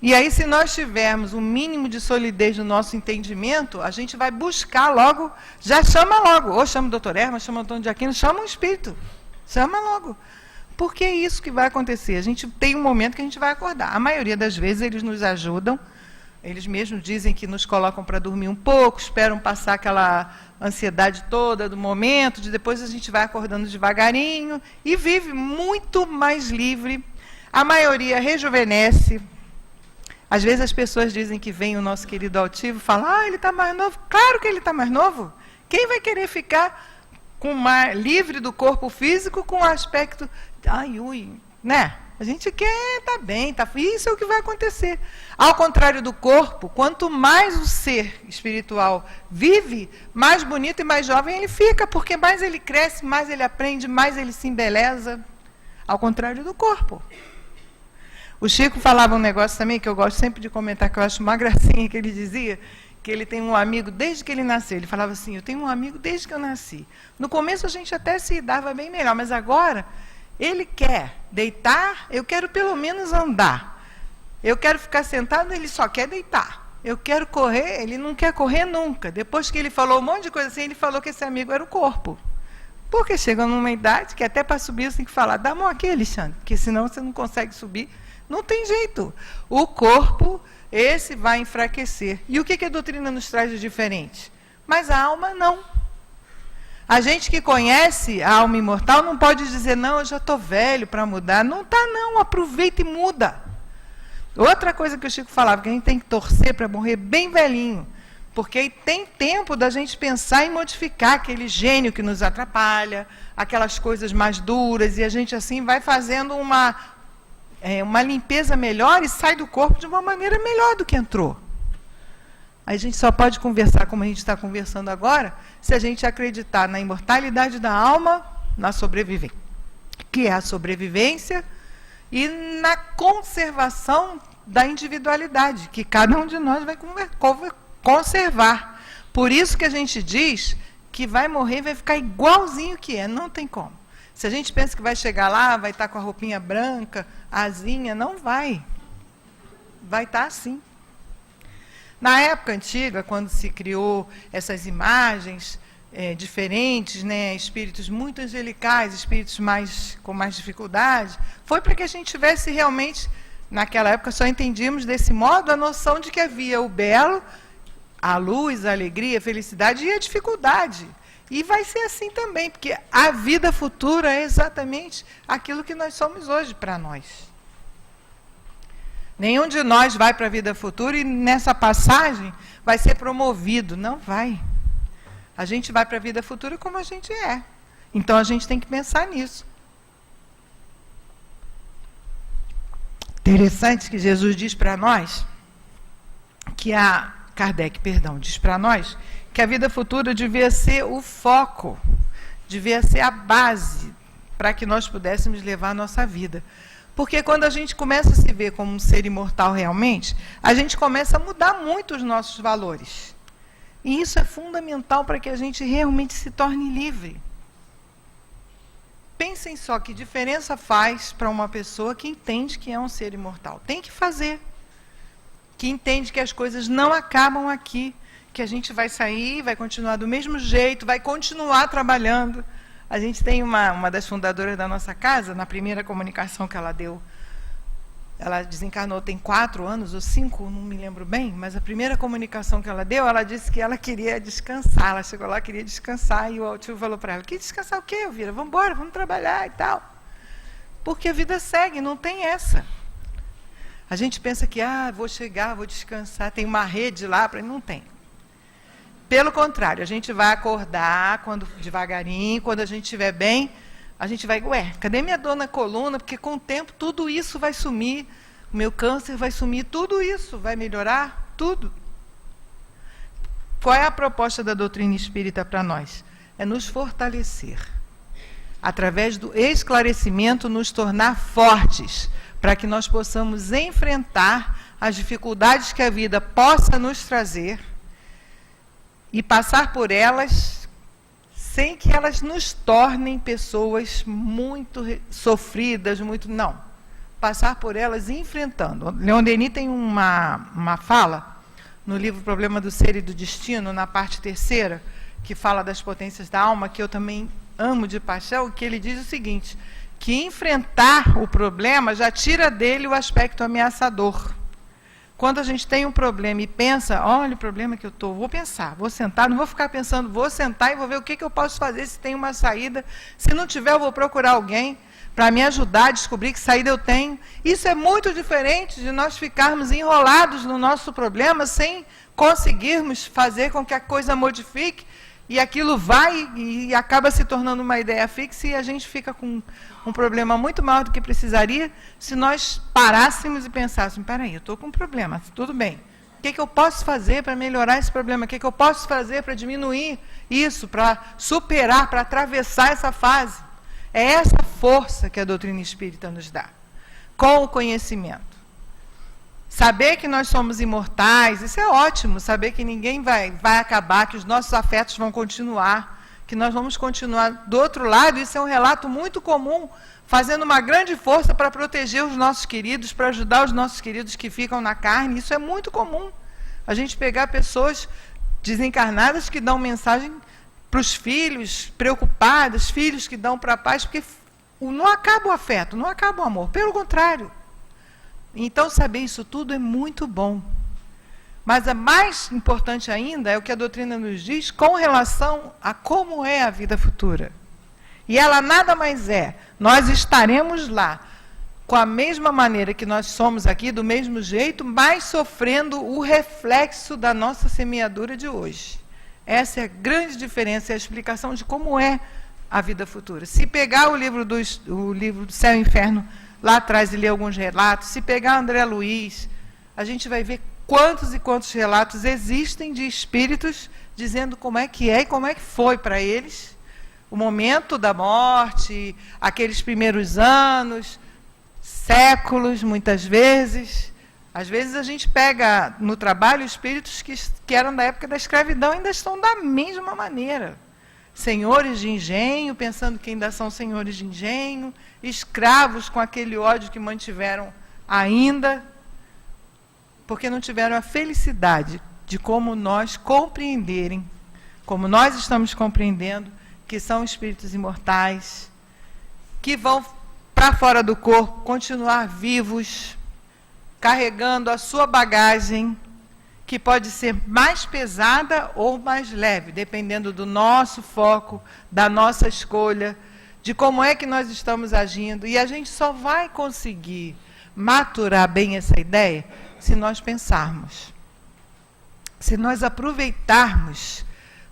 E aí, se nós tivermos um mínimo de solidez no nosso entendimento, a gente vai buscar logo, já chama logo, ou chama o doutor Herman, chama o Antônio de Aquino, chama um espírito, chama logo. Porque é isso que vai acontecer. A gente tem um momento que a gente vai acordar. A maioria das vezes eles nos ajudam, eles mesmos dizem que nos colocam para dormir um pouco, esperam passar aquela ansiedade toda do momento, depois a gente vai acordando devagarinho e vive muito mais livre. A maioria rejuvenesce. Às vezes as pessoas dizem que vem o nosso querido altivo e falam, ele está mais novo. Claro que ele está mais novo. Quem vai querer ficar livre do corpo físico com o aspecto, né? A gente quer estar bem, isso é o que vai acontecer. Ao contrário do corpo, quanto mais o ser espiritual vive, mais bonito e mais jovem ele fica, porque mais ele cresce, mais ele aprende, mais ele se embeleza. Ao contrário do corpo. O Chico falava um negócio também, que eu gosto sempre de comentar, que eu acho uma gracinha, que ele dizia que ele tem um amigo desde que ele nasceu. Ele falava assim, eu tenho um amigo desde que eu nasci. No começo a gente até se dava bem melhor, mas agora ele quer deitar, eu quero pelo menos andar. Eu quero ficar sentado, ele só quer deitar. Eu quero correr, ele não quer correr nunca. Depois que ele falou um monte de coisa assim, ele falou que esse amigo era o corpo. Porque chega numa idade que até para subir você tem que falar, dá a mão aqui, Alexandre, porque senão você não consegue subir. Não tem jeito. O corpo, esse vai enfraquecer. E o que a doutrina nos traz de diferente? Mas a alma não. A gente que conhece a alma imortal não pode dizer, não, eu já estou velho para mudar. Não está, não. Aproveita e muda. Outra coisa que o Chico falava, que a gente tem que torcer para morrer bem velhinho. Porque aí tem tempo da gente pensar em modificar aquele gênio que nos atrapalha, aquelas coisas mais duras, e a gente assim vai fazendo uma limpeza melhor e sai do corpo de uma maneira melhor do que entrou. A gente só pode conversar como a gente está conversando agora, se a gente acreditar na imortalidade da alma, na sobrevivência, que é a sobrevivência, e na conservação da individualidade, que cada um de nós vai conservar. Por isso que a gente diz que vai morrer e vai ficar igualzinho que é, não tem como. Se a gente pensa que vai chegar lá, vai estar com a roupinha branca, asinha, não vai. Vai estar assim. Na época antiga, quando se criou essas imagens diferentes, né, espíritos muito angelicais, espíritos com mais dificuldade, foi para que a gente tivesse realmente, naquela época só entendíamos desse modo a noção de que havia o belo, a luz, a alegria, a felicidade e a dificuldade. E vai ser assim também, porque a vida futura é exatamente aquilo que nós somos hoje para nós. Nenhum de nós vai para a vida futura e nessa passagem vai ser promovido. Não vai. A gente vai para a vida futura como a gente é. Então a gente tem que pensar nisso. Interessante que Jesus diz para nós, Kardec, diz para nós, que a vida futura devia ser o foco, devia ser a base para que nós pudéssemos levar a nossa vida. Porque quando a gente começa a se ver como um ser imortal realmente, a gente começa a mudar muito os nossos valores. E isso é fundamental para que a gente realmente se torne livre. Pensem só que diferença faz para uma pessoa que entende que é um ser imortal. Tem que fazer. Que entende que as coisas não acabam aqui. Que a gente vai sair, vai continuar do mesmo jeito, vai continuar trabalhando. A gente tem uma das fundadoras da nossa casa, na primeira comunicação que ela deu, ela desencarnou tem 4 anos, ou 5, não me lembro bem, mas a primeira comunicação que ela deu, ela disse que ela queria descansar. Ela chegou lá, queria descansar, e o altivo falou para ela, que descansar o quê, Elvira? Vamos embora, vamos trabalhar e tal. Porque a vida segue, não tem essa. A gente pensa que, vou chegar, vou descansar, tem uma rede lá, não tem. Pelo contrário, a gente vai acordar devagarinho, quando a gente estiver bem, a gente vai, cadê minha dor na coluna? Porque com o tempo tudo isso vai sumir, o meu câncer vai sumir, tudo isso vai melhorar, tudo. Qual é a proposta da doutrina espírita para nós? É nos fortalecer. Através do esclarecimento, nos tornar fortes, para que nós possamos enfrentar as dificuldades que a vida possa nos trazer e passar por elas sem que elas nos tornem pessoas muito sofridas, não. Passar por elas enfrentando. Leon Denis tem uma fala no livro Problema do Ser e do Destino, na parte 3ª, que fala das potências da alma, que eu também amo de paixão, que ele diz o seguinte, que enfrentar o problema já tira dele o aspecto ameaçador. Quando a gente tem um problema e pensa, olha o problema que eu estou, vou pensar, vou sentar, não vou ficar pensando, vou sentar e vou ver o que eu posso fazer, se tem uma saída. Se não tiver, eu vou procurar alguém para me ajudar a descobrir que saída eu tenho. Isso é muito diferente de nós ficarmos enrolados no nosso problema sem conseguirmos fazer com que a coisa modifique e aquilo vai e acaba se tornando uma ideia fixa e a gente fica com um problema muito maior do que precisaria se nós parássemos e pensássemos, peraí, eu estou com um problema, tudo bem. O que eu posso fazer para melhorar esse problema? O que eu posso fazer para diminuir isso, para superar, para atravessar essa fase? É essa força que a doutrina espírita nos dá, com o conhecimento. Saber que nós somos imortais, isso é ótimo, saber que ninguém vai acabar, que os nossos afetos vão continuar, que nós vamos continuar do outro lado, isso é um relato muito comum, fazendo uma grande força para proteger os nossos queridos, para ajudar os nossos queridos que ficam na carne, isso é muito comum. A gente pegar pessoas desencarnadas que dão mensagem para os filhos, preocupados, filhos que dão para a paz, porque não acaba o afeto, não acaba o amor, pelo contrário. Então, saber isso tudo é muito bom. Mas a mais importante ainda é o que a doutrina nos diz com relação a como é a vida futura. E ela nada mais é, nós estaremos lá, com a mesma maneira que nós somos aqui, do mesmo jeito, mas sofrendo o reflexo da nossa semeadura de hoje. Essa é a grande diferença, é a explicação de como é a vida futura. Se pegar o livro do Céu e Inferno, lá atrás e ler alguns relatos, se pegar André Luiz, a gente vai ver quantos e quantos relatos existem de espíritos dizendo como é que é e como é que foi para eles, o momento da morte, aqueles primeiros anos, séculos, muitas vezes. Às vezes a gente pega no trabalho espíritos que eram da época da escravidão e ainda estão da mesma maneira. Senhores de engenho, pensando que ainda são senhores de engenho, escravos com aquele ódio que mantiveram ainda, porque não tiveram a felicidade de como nós compreenderem, como nós estamos compreendendo, que são espíritos imortais, que vão para fora do corpo, continuar vivos, carregando a sua bagagem, que pode ser mais pesada ou mais leve, dependendo do nosso foco, da nossa escolha, de como é que nós estamos agindo. E a gente só vai conseguir maturar bem essa ideia se nós pensarmos, se nós aproveitarmos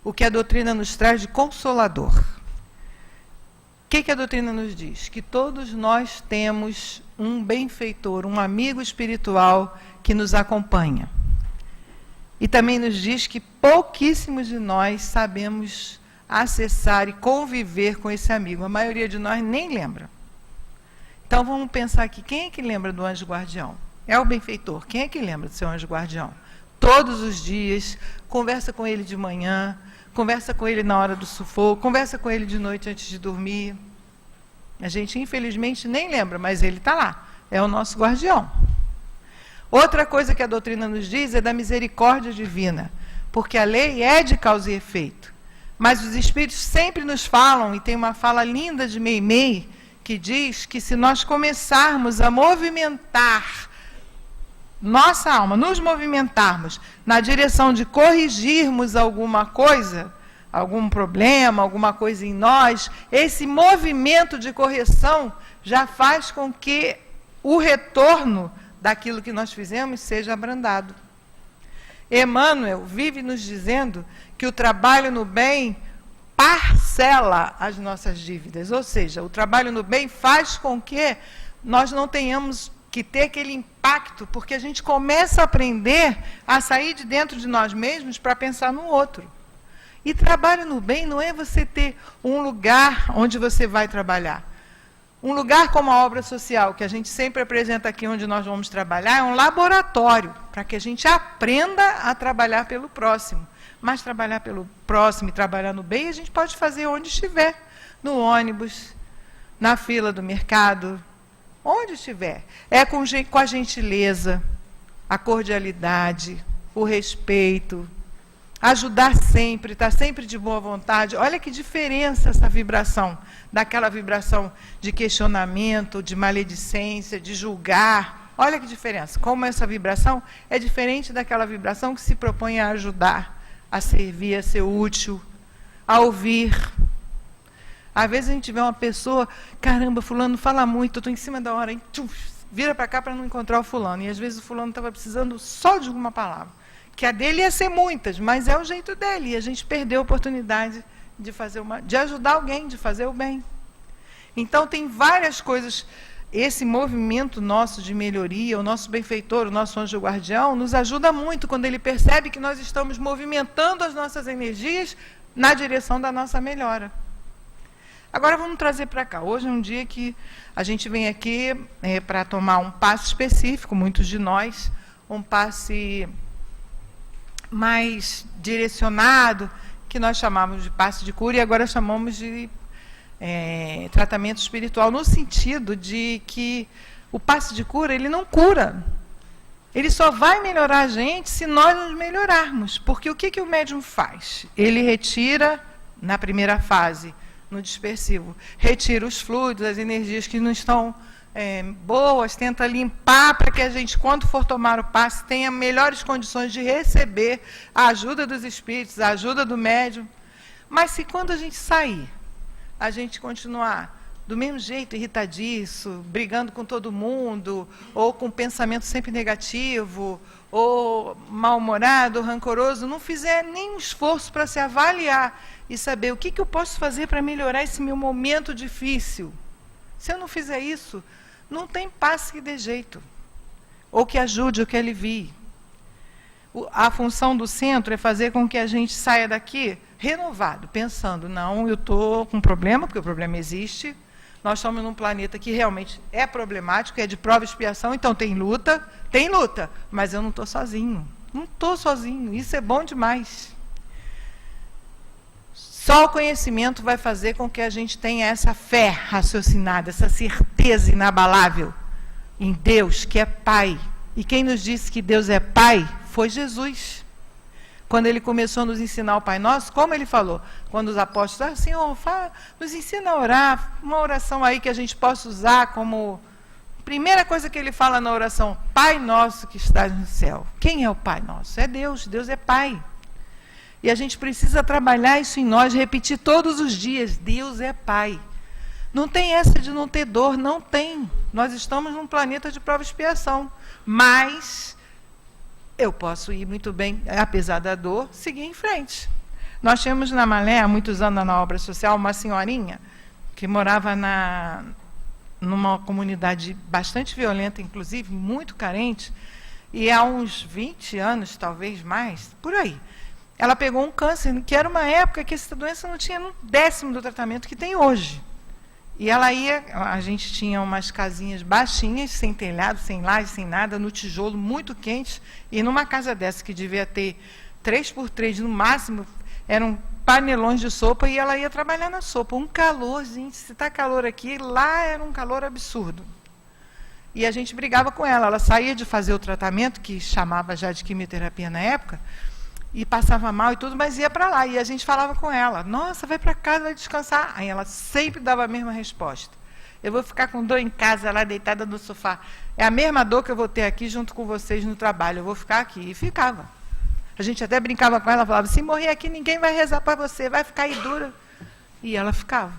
o que a doutrina nos traz de consolador. O que a doutrina nos diz? Que todos nós temos um benfeitor, um amigo espiritual que nos acompanha. E também nos diz que pouquíssimos de nós sabemos acessar e conviver com esse amigo. A maioria de nós nem lembra. Então vamos pensar aqui, quem é que lembra do anjo guardião? É o benfeitor. Quem é que lembra do seu anjo guardião? Todos os dias, conversa com ele de manhã, conversa com ele na hora do sufoco, conversa com ele de noite antes de dormir. A gente, infelizmente, nem lembra, mas ele está lá. É o nosso guardião. Outra coisa que a doutrina nos diz é da misericórdia divina, porque a lei é de causa e efeito. Mas os espíritos sempre nos falam, e tem uma fala linda de Meimei, que diz que se nós começarmos a movimentar nossa alma, nos movimentarmos na direção de corrigirmos alguma coisa, algum problema, alguma coisa em nós, esse movimento de correção já faz com que o retorno daquilo que nós fizemos seja abrandado. Emmanuel vive nos dizendo que o trabalho no bem parcela as nossas dívidas, ou seja, o trabalho no bem faz com que nós não tenhamos que ter aquele impacto, porque a gente começa a aprender a sair de dentro de nós mesmos para pensar no outro. E trabalho no bem não é você ter um lugar onde você vai trabalhar. Um lugar como a obra social, que a gente sempre apresenta aqui onde nós vamos trabalhar, é um laboratório, para que a gente aprenda a trabalhar pelo próximo. Mas trabalhar pelo próximo e trabalhar no bem, a gente pode fazer onde estiver. No ônibus, na fila do mercado, onde estiver. É com a gentileza, a cordialidade, o respeito, ajudar sempre, estar sempre de boa vontade. Olha que diferença essa vibração, daquela vibração de questionamento, de maledicência, de julgar. Olha que diferença. Como essa vibração é diferente daquela vibração que se propõe a ajudar, a servir, a ser útil, a ouvir. Às vezes a gente vê uma pessoa, caramba, fulano fala muito, eu estou em cima da hora, hein? Vira para cá para não encontrar o fulano. E às vezes o fulano estava precisando só de alguma palavra. Que a dele ia ser muitas, mas é o jeito dele. E a gente perdeu a oportunidade de ajudar alguém, de fazer o bem. Então, tem várias coisas. Esse movimento nosso de melhoria, o nosso benfeitor, o nosso anjo guardião, nos ajuda muito quando ele percebe que nós estamos movimentando as nossas energias na direção da nossa melhora. Agora, vamos trazer para cá. Hoje é um dia que a gente vem aqui para tomar um passe específico, muitos de nós, um passe mais direcionado, que nós chamamos de passe de cura, e agora chamamos de tratamento espiritual, no sentido de que o passe de cura, ele não cura. Ele só vai melhorar a gente se nós nos melhorarmos. Porque o que o médium faz? Ele retira, na primeira fase, no dispersivo, retira os fluidos, as energias que não estão boas, tenta limpar para que a gente, quando for tomar o passe, tenha melhores condições de receber a ajuda dos espíritos, a ajuda do médium. Mas se quando a gente sair, a gente continuar do mesmo jeito, irritadiço, brigando com todo mundo, ou com pensamento sempre negativo, ou mal-humorado, rancoroso, não fizer nenhum esforço para se avaliar e saber o que eu posso fazer para melhorar esse meu momento difícil. Se eu não fizer isso, não tem passe que dê jeito, ou que ajude, ou que alivie. A função do centro é fazer com que a gente saia daqui renovado, pensando, não, eu estou com um problema, porque o problema existe, nós estamos num planeta que realmente é problemático, é de prova e expiação, então tem luta, mas eu não estou sozinho, isso é bom demais. Só o conhecimento vai fazer com que a gente tenha essa fé raciocinada, essa certeza inabalável em Deus, que é Pai. E quem nos disse que Deus é Pai foi Jesus. Quando ele começou a nos ensinar o Pai Nosso, como ele falou? Quando os apóstolos, Senhor, nos ensina a orar, uma oração aí que a gente possa usar como... Primeira coisa que ele fala na oração, Pai Nosso que estás no céu. Quem é o Pai Nosso? É Deus, Deus é Pai. E a gente precisa trabalhar isso em nós, repetir todos os dias, Deus é Pai. Não tem essa de não ter dor, não tem. Nós estamos num planeta de prova e expiação. Mas eu posso ir muito bem, apesar da dor, seguir em frente. Nós tínhamos na Malé, há muitos anos na obra social, uma senhorinha que morava numa comunidade bastante violenta, inclusive, muito carente, e há uns 20 anos, talvez mais, por aí, ela pegou um câncer, que era uma época que essa doença não tinha um 10º do tratamento que tem hoje. E ela ia, a gente tinha umas casinhas baixinhas, sem telhado, sem laje, sem nada, no tijolo, muito quente, e numa casa dessa que devia ter 3x3 no máximo, eram panelões de sopa, e ela ia trabalhar na sopa. Um calor, gente, se está calor aqui, lá era um calor absurdo. E a gente brigava com ela, ela saía de fazer o tratamento, que chamava já de quimioterapia na época, e passava mal e tudo, mas ia para lá. E a gente falava com ela, nossa, vai para casa, vai descansar. Aí ela sempre dava a mesma resposta. Eu vou ficar com dor em casa, lá deitada no sofá. É a mesma dor que eu vou ter aqui junto com vocês no trabalho. Eu vou ficar aqui. E ficava. A gente até brincava com ela, falava, se morrer aqui, ninguém vai rezar para você, vai ficar aí dura. E ela ficava.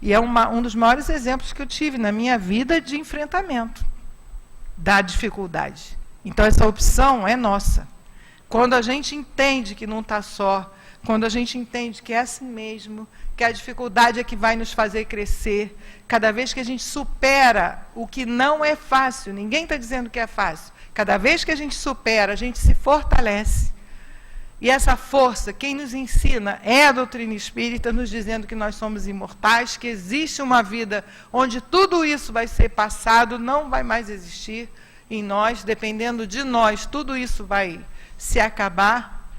E é um dos maiores exemplos que eu tive na minha vida de enfrentamento. da dificuldade. Então, essa opção é nossa. Quando a gente entende que não está só, quando a gente entende que é assim mesmo, que a dificuldade é que vai nos fazer crescer, cada vez que a gente supera o que não é fácil, ninguém está dizendo que é fácil, cada vez que a gente supera, a gente se fortalece. E essa força, quem nos ensina é a doutrina espírita, nos dizendo que nós somos imortais, que existe uma vida onde tudo isso vai ser passado, não vai mais existir em nós, dependendo de nós, tudo isso vai se acabar.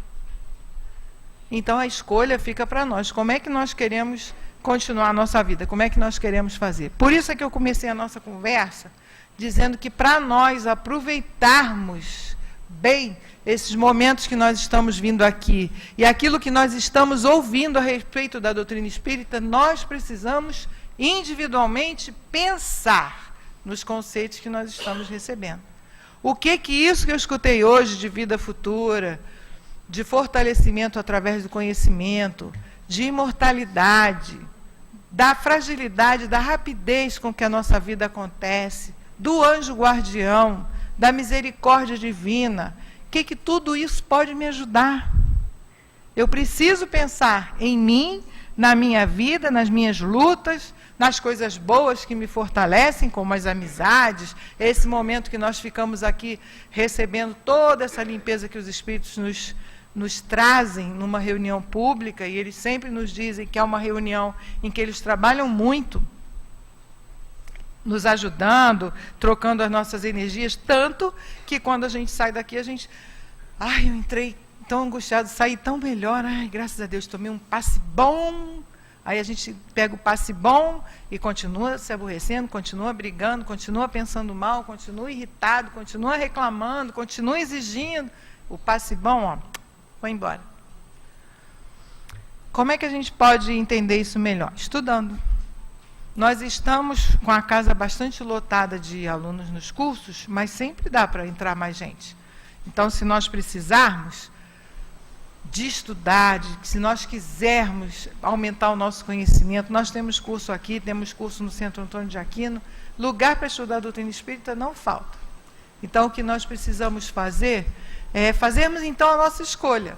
Então a escolha fica para nós. Como é que nós queremos continuar a nossa vida? Como é que nós queremos fazer? Por isso é que eu comecei a nossa conversa dizendo que para nós aproveitarmos bem esses momentos que nós estamos vindo aqui e aquilo que nós estamos ouvindo a respeito da doutrina espírita, nós precisamos individualmente pensar nos conceitos que nós estamos recebendo. O que isso que eu escutei hoje de vida futura, de fortalecimento através do conhecimento, de imortalidade, da fragilidade, da rapidez com que a nossa vida acontece, do anjo guardião, da misericórdia divina, que tudo isso pode me ajudar? Eu preciso pensar em mim, na minha vida, nas minhas lutas, nas coisas boas que me fortalecem, como as amizades, esse momento que nós ficamos aqui recebendo toda essa limpeza que os Espíritos nos trazem numa reunião pública, e eles sempre nos dizem que é uma reunião em que eles trabalham muito, nos ajudando, trocando as nossas energias, tanto que quando a gente sai daqui, a gente... Ai, eu entrei tão angustiado, saí tão melhor, ai, graças a Deus, tomei um passe bom. Aí a gente pega o passe bom e continua se aborrecendo, continua brigando, continua pensando mal, continua irritado, continua reclamando, continua exigindo. O passe bom, ó, foi embora. Como é que a gente pode entender isso melhor? Estudando. Nós estamos com a casa bastante lotada de alunos nos cursos, mas sempre dá para entrar mais gente. Então, se nós precisarmos de estudar, se nós quisermos aumentar o nosso conhecimento, nós temos curso aqui, temos curso no Centro Antônio de Aquino, lugar para estudar a doutrina espírita não falta. Então, o que nós precisamos fazer é fazermos, então, a nossa escolha.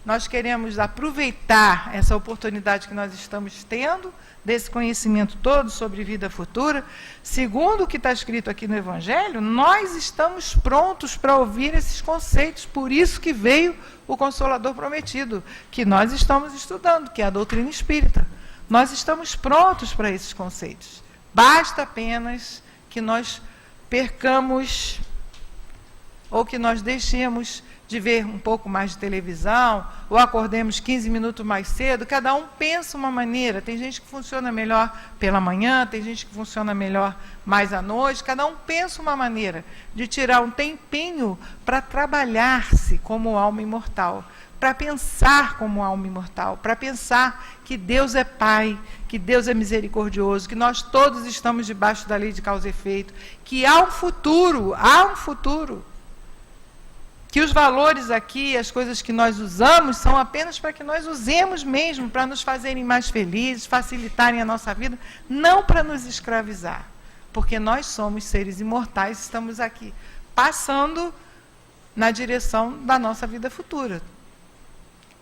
Nós queremos aproveitar essa oportunidade que nós estamos tendo, desse conhecimento todo sobre vida futura. Segundo o que está escrito aqui no Evangelho, nós estamos prontos para ouvir esses conceitos, por isso que veio o Consolador Prometido, que nós estamos estudando, que é a doutrina espírita. Nós estamos prontos para esses conceitos. Basta apenas que nós percamos, ou que nós deixemos de ver um pouco mais de televisão, ou acordemos 15 minutos mais cedo, cada um pensa uma maneira. Tem gente que funciona melhor pela manhã, tem gente que funciona melhor mais à noite, cada um pensa uma maneira de tirar um tempinho para trabalhar-se como alma imortal, para pensar como alma imortal, para pensar que Deus é Pai, que Deus é misericordioso, que nós todos estamos debaixo da lei de causa e efeito, que há um futuro, que os valores aqui, as coisas que nós usamos, são apenas para que nós usemos mesmo, para nos fazerem mais felizes, facilitarem a nossa vida, não para nos escravizar, porque nós somos seres imortais, estamos aqui, passando na direção da nossa vida futura.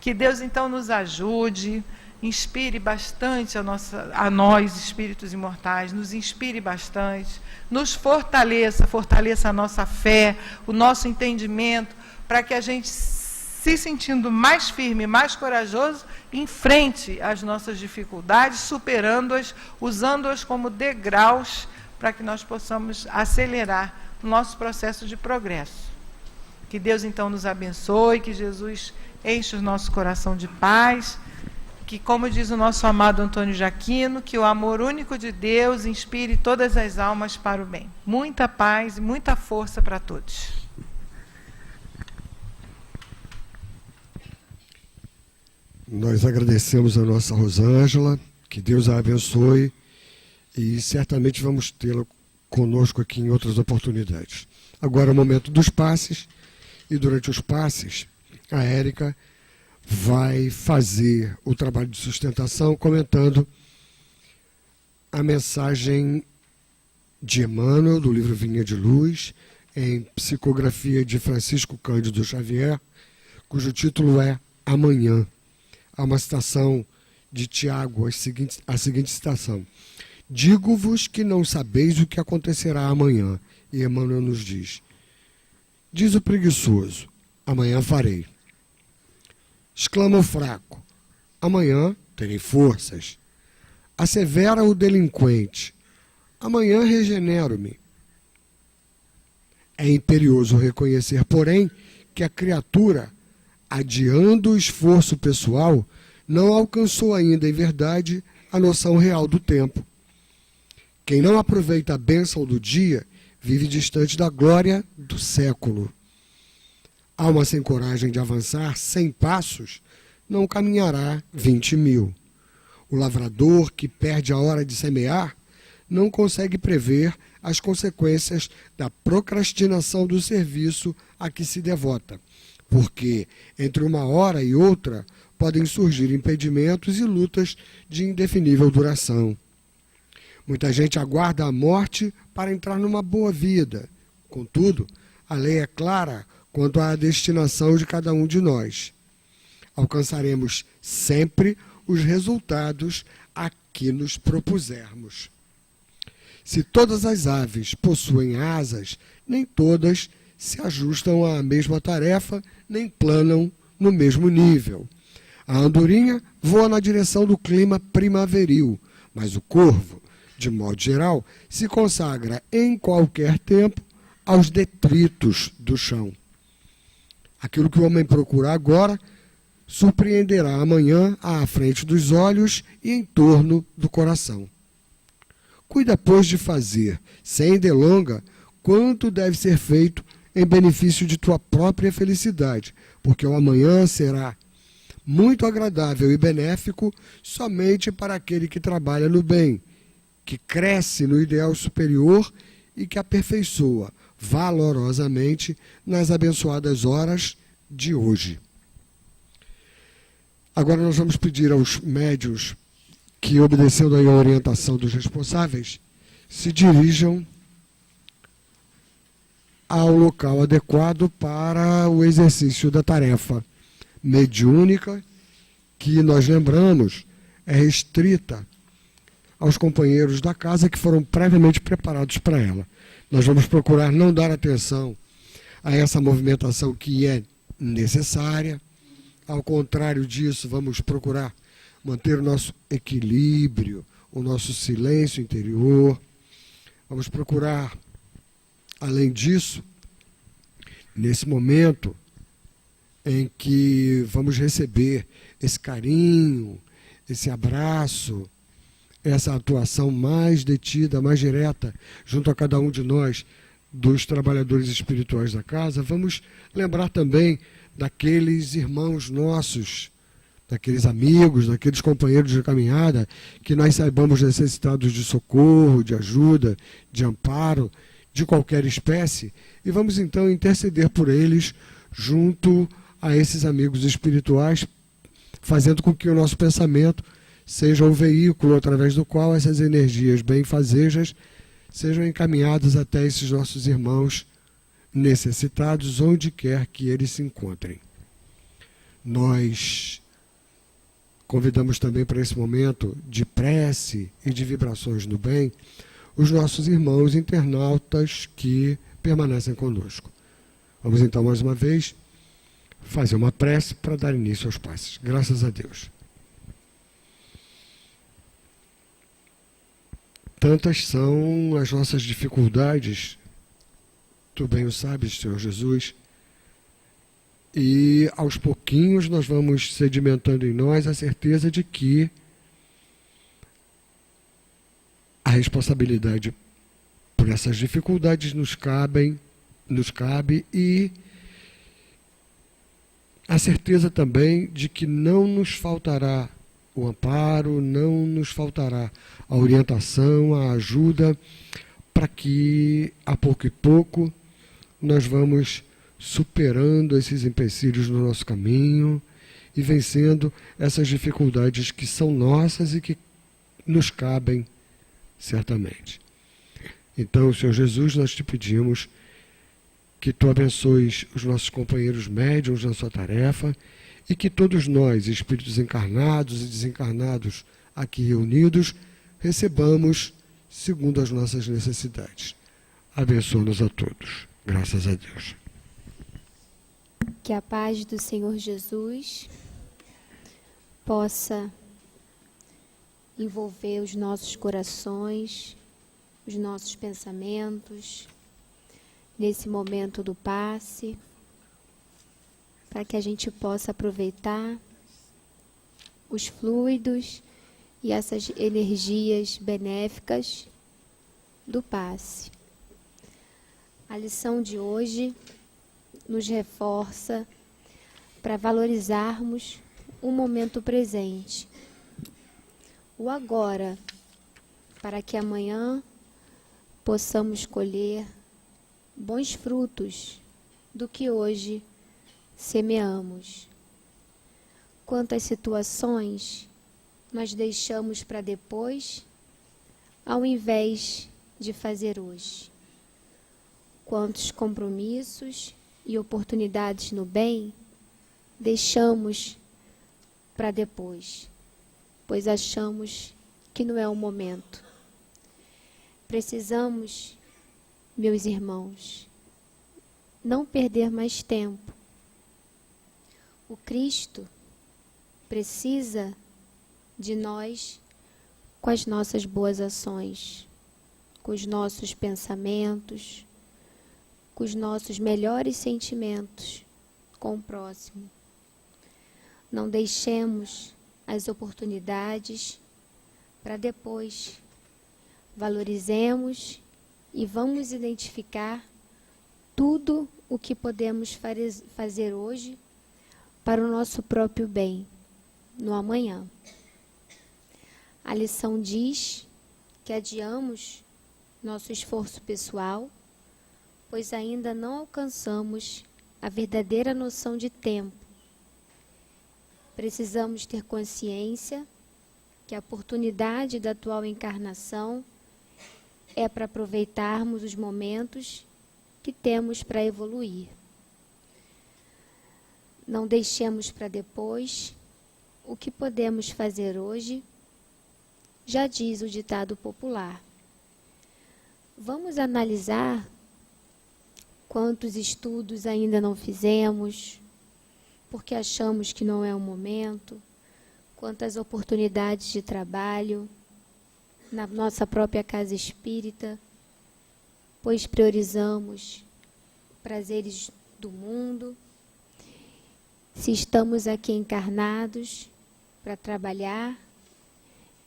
Que Deus, então, nos ajude, inspire bastante a nós, espíritos imortais, nos inspire bastante, nos fortaleça a nossa fé, o nosso entendimento, para que a gente, se sentindo mais firme, mais corajoso, enfrente as nossas dificuldades, superando-as, usando-as como degraus, para que nós possamos acelerar o nosso processo de progresso. Que Deus, então, nos abençoe, que Jesus enche o nosso coração de paz, que, como diz o nosso amado Antônio de Aquino, que o amor único de Deus inspire todas as almas para o bem. Muita paz e muita força para todos. Nós agradecemos a nossa Rosângela, que Deus a abençoe, e certamente vamos tê-la conosco aqui em outras oportunidades. Agora é o momento dos passes, e durante os passes, a Érica vai fazer o trabalho de sustentação comentando a mensagem de Emmanuel, do livro Vinha de Luz, em psicografia de Francisco Cândido Xavier, cujo título é Amanhã. Há uma citação de Tiago, a seguinte citação: digo-vos que não sabeis o que acontecerá amanhã. E Emmanuel nos diz: diz o preguiçoso, amanhã farei. Exclama o fraco, amanhã terei forças. Assevera o delinquente, amanhã regenero-me. É imperioso reconhecer, porém, que a criatura, adiando o esforço pessoal, não alcançou ainda, em verdade, a noção real do tempo. Quem não aproveita a bênção do dia, vive distante da glória do século. Alma sem coragem de avançar 100 passos, não caminhará 20.000. O lavrador que perde a hora de semear, não consegue prever as consequências da procrastinação do serviço a que se devota, porque entre uma hora e outra podem surgir impedimentos e lutas de indefinível duração. Muita gente aguarda a morte para entrar numa boa vida. Contudo, a lei é clara quanto à destinação de cada um de nós. Alcançaremos sempre os resultados a que nos propusermos. Se todas as aves possuem asas, nem todas se ajustam à mesma tarefa, nem planam no mesmo nível. A andorinha voa na direção do clima primaveril, mas o corvo, de modo geral, se consagra em qualquer tempo aos detritos do chão. Aquilo que o homem procura agora surpreenderá amanhã à frente dos olhos e em torno do coração. Cuida, pois, de fazer, sem delonga, quanto deve ser feito em benefício de tua própria felicidade, porque o amanhã será muito agradável e benéfico somente para aquele que trabalha no bem, que cresce no ideal superior e que aperfeiçoa valorosamente nas abençoadas horas de hoje. Agora nós vamos pedir aos médiuns que, obedecendo aí a orientação dos responsáveis, se dirijam ao local adequado para o exercício da tarefa mediúnica, que nós lembramos é restrita aos companheiros da casa que foram previamente preparados para ela. Nós vamos procurar não dar atenção a essa movimentação que é necessária. Ao contrário disso, vamos procurar manter o nosso equilíbrio, o nosso silêncio interior. Vamos procurar, além disso, nesse momento em que vamos receber esse carinho, esse abraço, essa atuação mais detida, mais direta, junto a cada um de nós, dos trabalhadores espirituais da casa, vamos lembrar também daqueles irmãos nossos, daqueles amigos, daqueles companheiros de caminhada, que nós saibamos necessitados de socorro, de ajuda, de amparo, de qualquer espécie, e vamos então interceder por eles junto a esses amigos espirituais, fazendo com que o nosso pensamento seja o veículo através do qual essas energias benfazejas sejam encaminhadas até esses nossos irmãos necessitados, onde quer que eles se encontrem. Nós convidamos também para esse momento de prece e de vibrações no bem os nossos irmãos internautas que permanecem conosco. Vamos então mais uma vez fazer uma prece para dar início aos passes. Graças a Deus. Tantas são as nossas dificuldades, tu bem o sabes, Senhor Jesus, e aos pouquinhos nós vamos sedimentando em nós a certeza de que a responsabilidade por essas dificuldades nos cabe, e a certeza também de que não nos faltará o amparo, não nos faltará a orientação, a ajuda, para que, a pouco e pouco, nós vamos superando esses empecilhos no nosso caminho e vencendo essas dificuldades que são nossas e que nos cabem certamente. Então, Senhor Jesus, nós te pedimos que tu abençoes os nossos companheiros médiuns na sua tarefa e que todos nós, espíritos encarnados e desencarnados aqui reunidos, recebamos segundo as nossas necessidades. Abençoa-nos a todos. Graças a Deus. Que a paz do Senhor Jesus possa envolver os nossos corações, os nossos pensamentos, nesse momento do passe, para que a gente possa aproveitar os fluidos e essas energias benéficas do passe. A lição de hoje nos reforça para valorizarmos o momento presente, o agora, para que amanhã possamos colher bons frutos do que hoje semeamos. Quantas situações nós deixamos para depois, ao invés de fazer hoje? Quantos compromissos e oportunidades no bem deixamos para depois, pois achamos que não é o momento. Precisamos, meus irmãos, não perder mais tempo. O Cristo precisa de nós com as nossas boas ações, com os nossos pensamentos, com os nossos melhores sentimentos com o próximo. Não deixemos as oportunidades para depois. Valorizemos e vamos identificar tudo o que podemos fazer hoje para o nosso próprio bem, no amanhã. A lição diz que adiamos nosso esforço pessoal, pois ainda não alcançamos a verdadeira noção de tempo. Precisamos ter consciência que a oportunidade da atual encarnação é para aproveitarmos os momentos que temos para evoluir. Não deixemos para depois o que podemos fazer hoje, já diz o ditado popular. Vamos analisar quantos estudos ainda não fizemos, porque achamos que não é o momento, quantas oportunidades de trabalho na nossa própria casa espírita, pois priorizamos prazeres do mundo. Se estamos aqui encarnados para trabalhar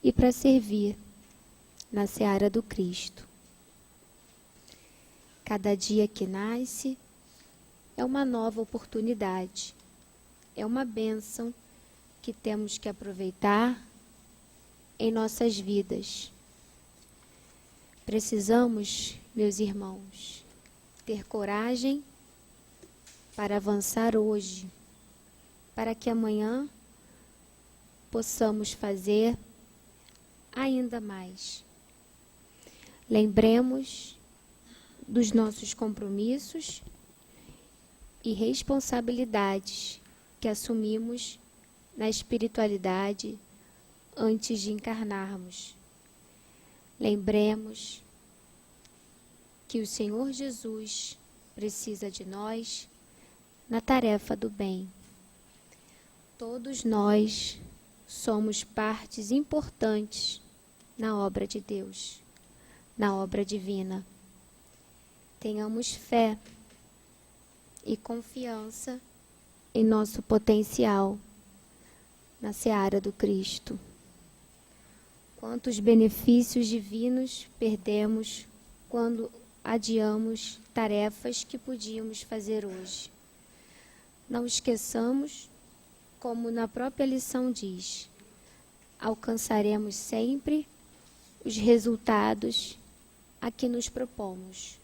e para servir na seara do Cristo. Cada dia que nasce é uma nova oportunidade, é uma bênção que temos que aproveitar em nossas vidas. Precisamos, meus irmãos, ter coragem para avançar hoje, para que amanhã possamos fazer ainda mais. Lembremos dos nossos compromissos e responsabilidades que assumimos na espiritualidade antes de encarnarmos. Lembremos que o Senhor Jesus precisa de nós na tarefa do bem. Todos nós somos partes importantes na obra de Deus, na obra divina. Tenhamos fé e confiança em nosso potencial na seara do Cristo. Quantos benefícios divinos perdemos quando adiamos tarefas que podíamos fazer hoje. Não esqueçamos, como na própria lição diz, alcançaremos sempre os resultados a que nos propomos.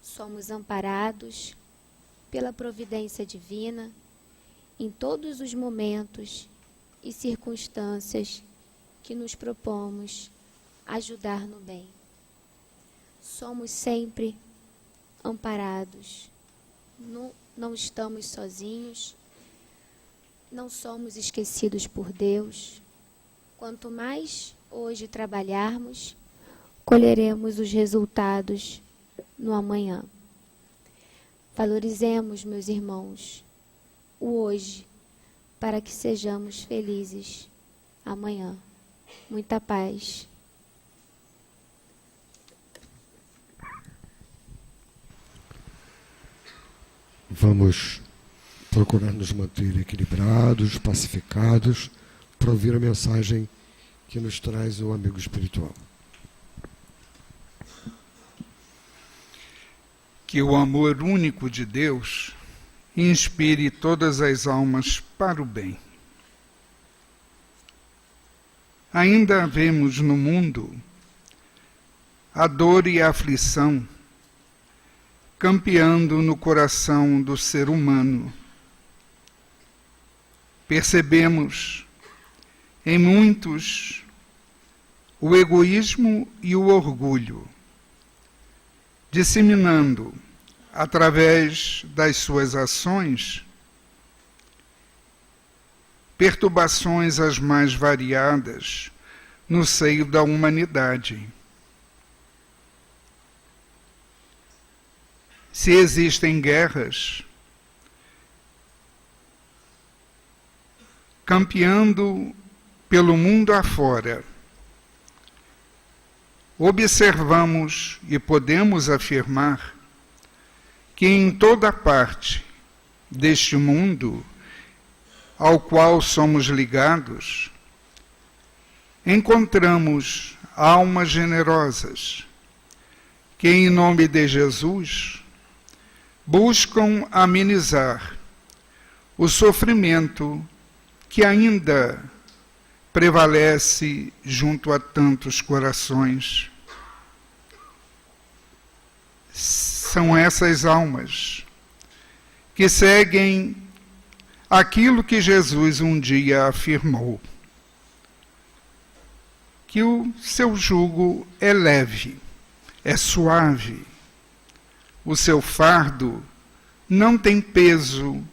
Somos amparados pela providência divina em todos os momentos e circunstâncias que nos propomos ajudar no bem. Somos sempre amparados. Não estamos sozinhos. Não somos esquecidos por Deus. Quanto mais hoje trabalharmos, colheremos os resultados no amanhã. Valorizemos, meus irmãos, o hoje, para que sejamos felizes amanhã. Muita paz. Vamos procurar nos manter equilibrados, pacificados, para ouvir a mensagem que nos traz o amigo espiritual. Que o amor único de Deus inspire todas as almas para o bem. Ainda vemos no mundo a dor e a aflição campeando no coração do ser humano. Percebemos em muitos o egoísmo e o orgulho, disseminando, através das suas ações, perturbações as mais variadas no seio da humanidade. Se existem guerras, campeando pelo mundo afora, observamos e podemos afirmar que em toda parte deste mundo ao qual somos ligados, encontramos almas generosas que, em nome de Jesus, buscam amenizar o sofrimento que ainda prevalece junto a tantos corações. São essas almas que seguem aquilo que Jesus um dia afirmou, que o seu jugo é leve, é suave, o seu fardo não tem peso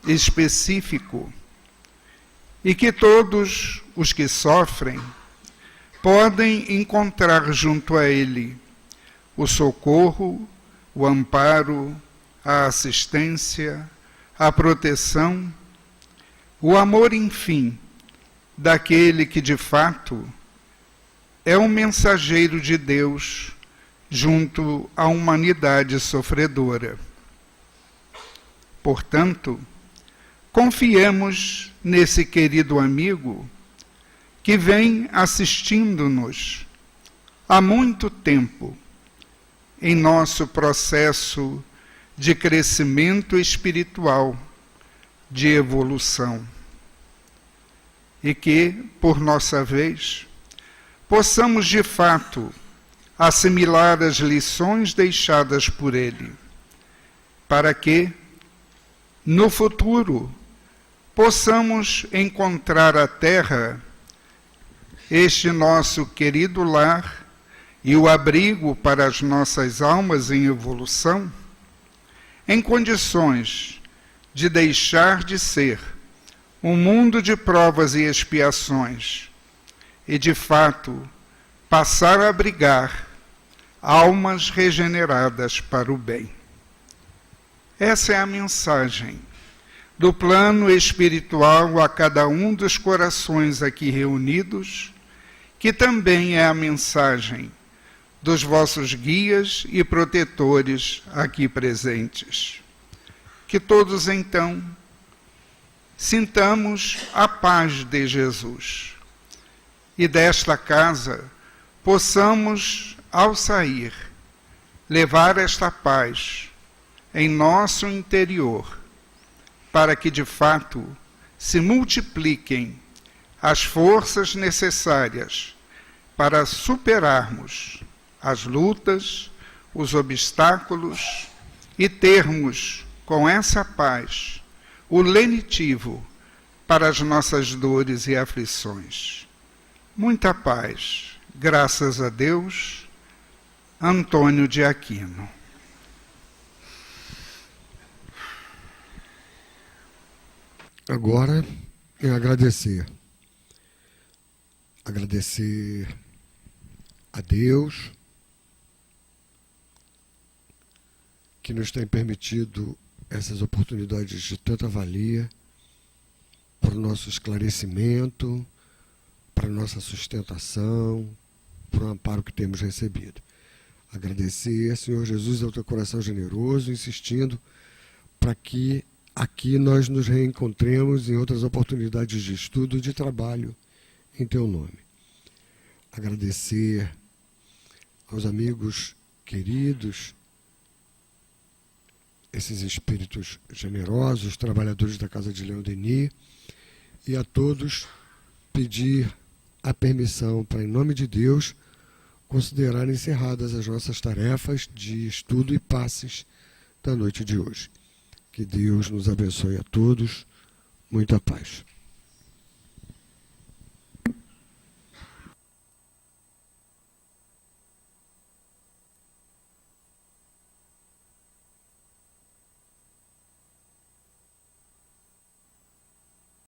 específico, e que todos os que sofrem podem encontrar junto a ele o socorro, o amparo, a assistência, a proteção, o amor, enfim, daquele que de fato é um mensageiro de Deus junto à humanidade sofredora. Portanto, confiemos nesse querido amigo que vem assistindo-nos há muito tempo em nosso processo de crescimento espiritual, de evolução. E que, por nossa vez, possamos de fato assimilar as lições deixadas por ele, para que, no futuro, possamos encontrar a Terra, este nosso querido lar, e o abrigo para as nossas almas em evolução, em condições de deixar de ser um mundo de provas e expiações, e de fato passar a abrigar almas regeneradas para o bem. Essa é a mensagem do plano espiritual a cada um dos corações aqui reunidos, que também é a mensagem dos vossos guias e protetores aqui presentes. Que todos, então, sintamos a paz de Jesus e desta casa possamos, ao sair, levar esta paz em nosso interior, para que, de fato, se multipliquem as forças necessárias para superarmos as lutas, os obstáculos e termos, com essa paz, o lenitivo para as nossas dores e aflições. Muita paz, graças a Deus. Antônio de Aquino. agora em agradecer. Agradecer a Deus que nos tem permitido essas oportunidades de tanta valia para o nosso esclarecimento, para a nossa sustentação, para o amparo que temos recebido. Agradecer, Senhor Jesus, ao teu coração generoso, insistindo para que aqui nós nos reencontremos em outras oportunidades de estudo e de trabalho em teu nome. Agradecer aos amigos queridos, esses espíritos generosos, trabalhadores da Casa de Leão Denis, e a todos pedir a permissão para, em nome de Deus, considerar encerradas as nossas tarefas de estudo e passes da noite de hoje. Que Deus nos abençoe a todos. Muita paz.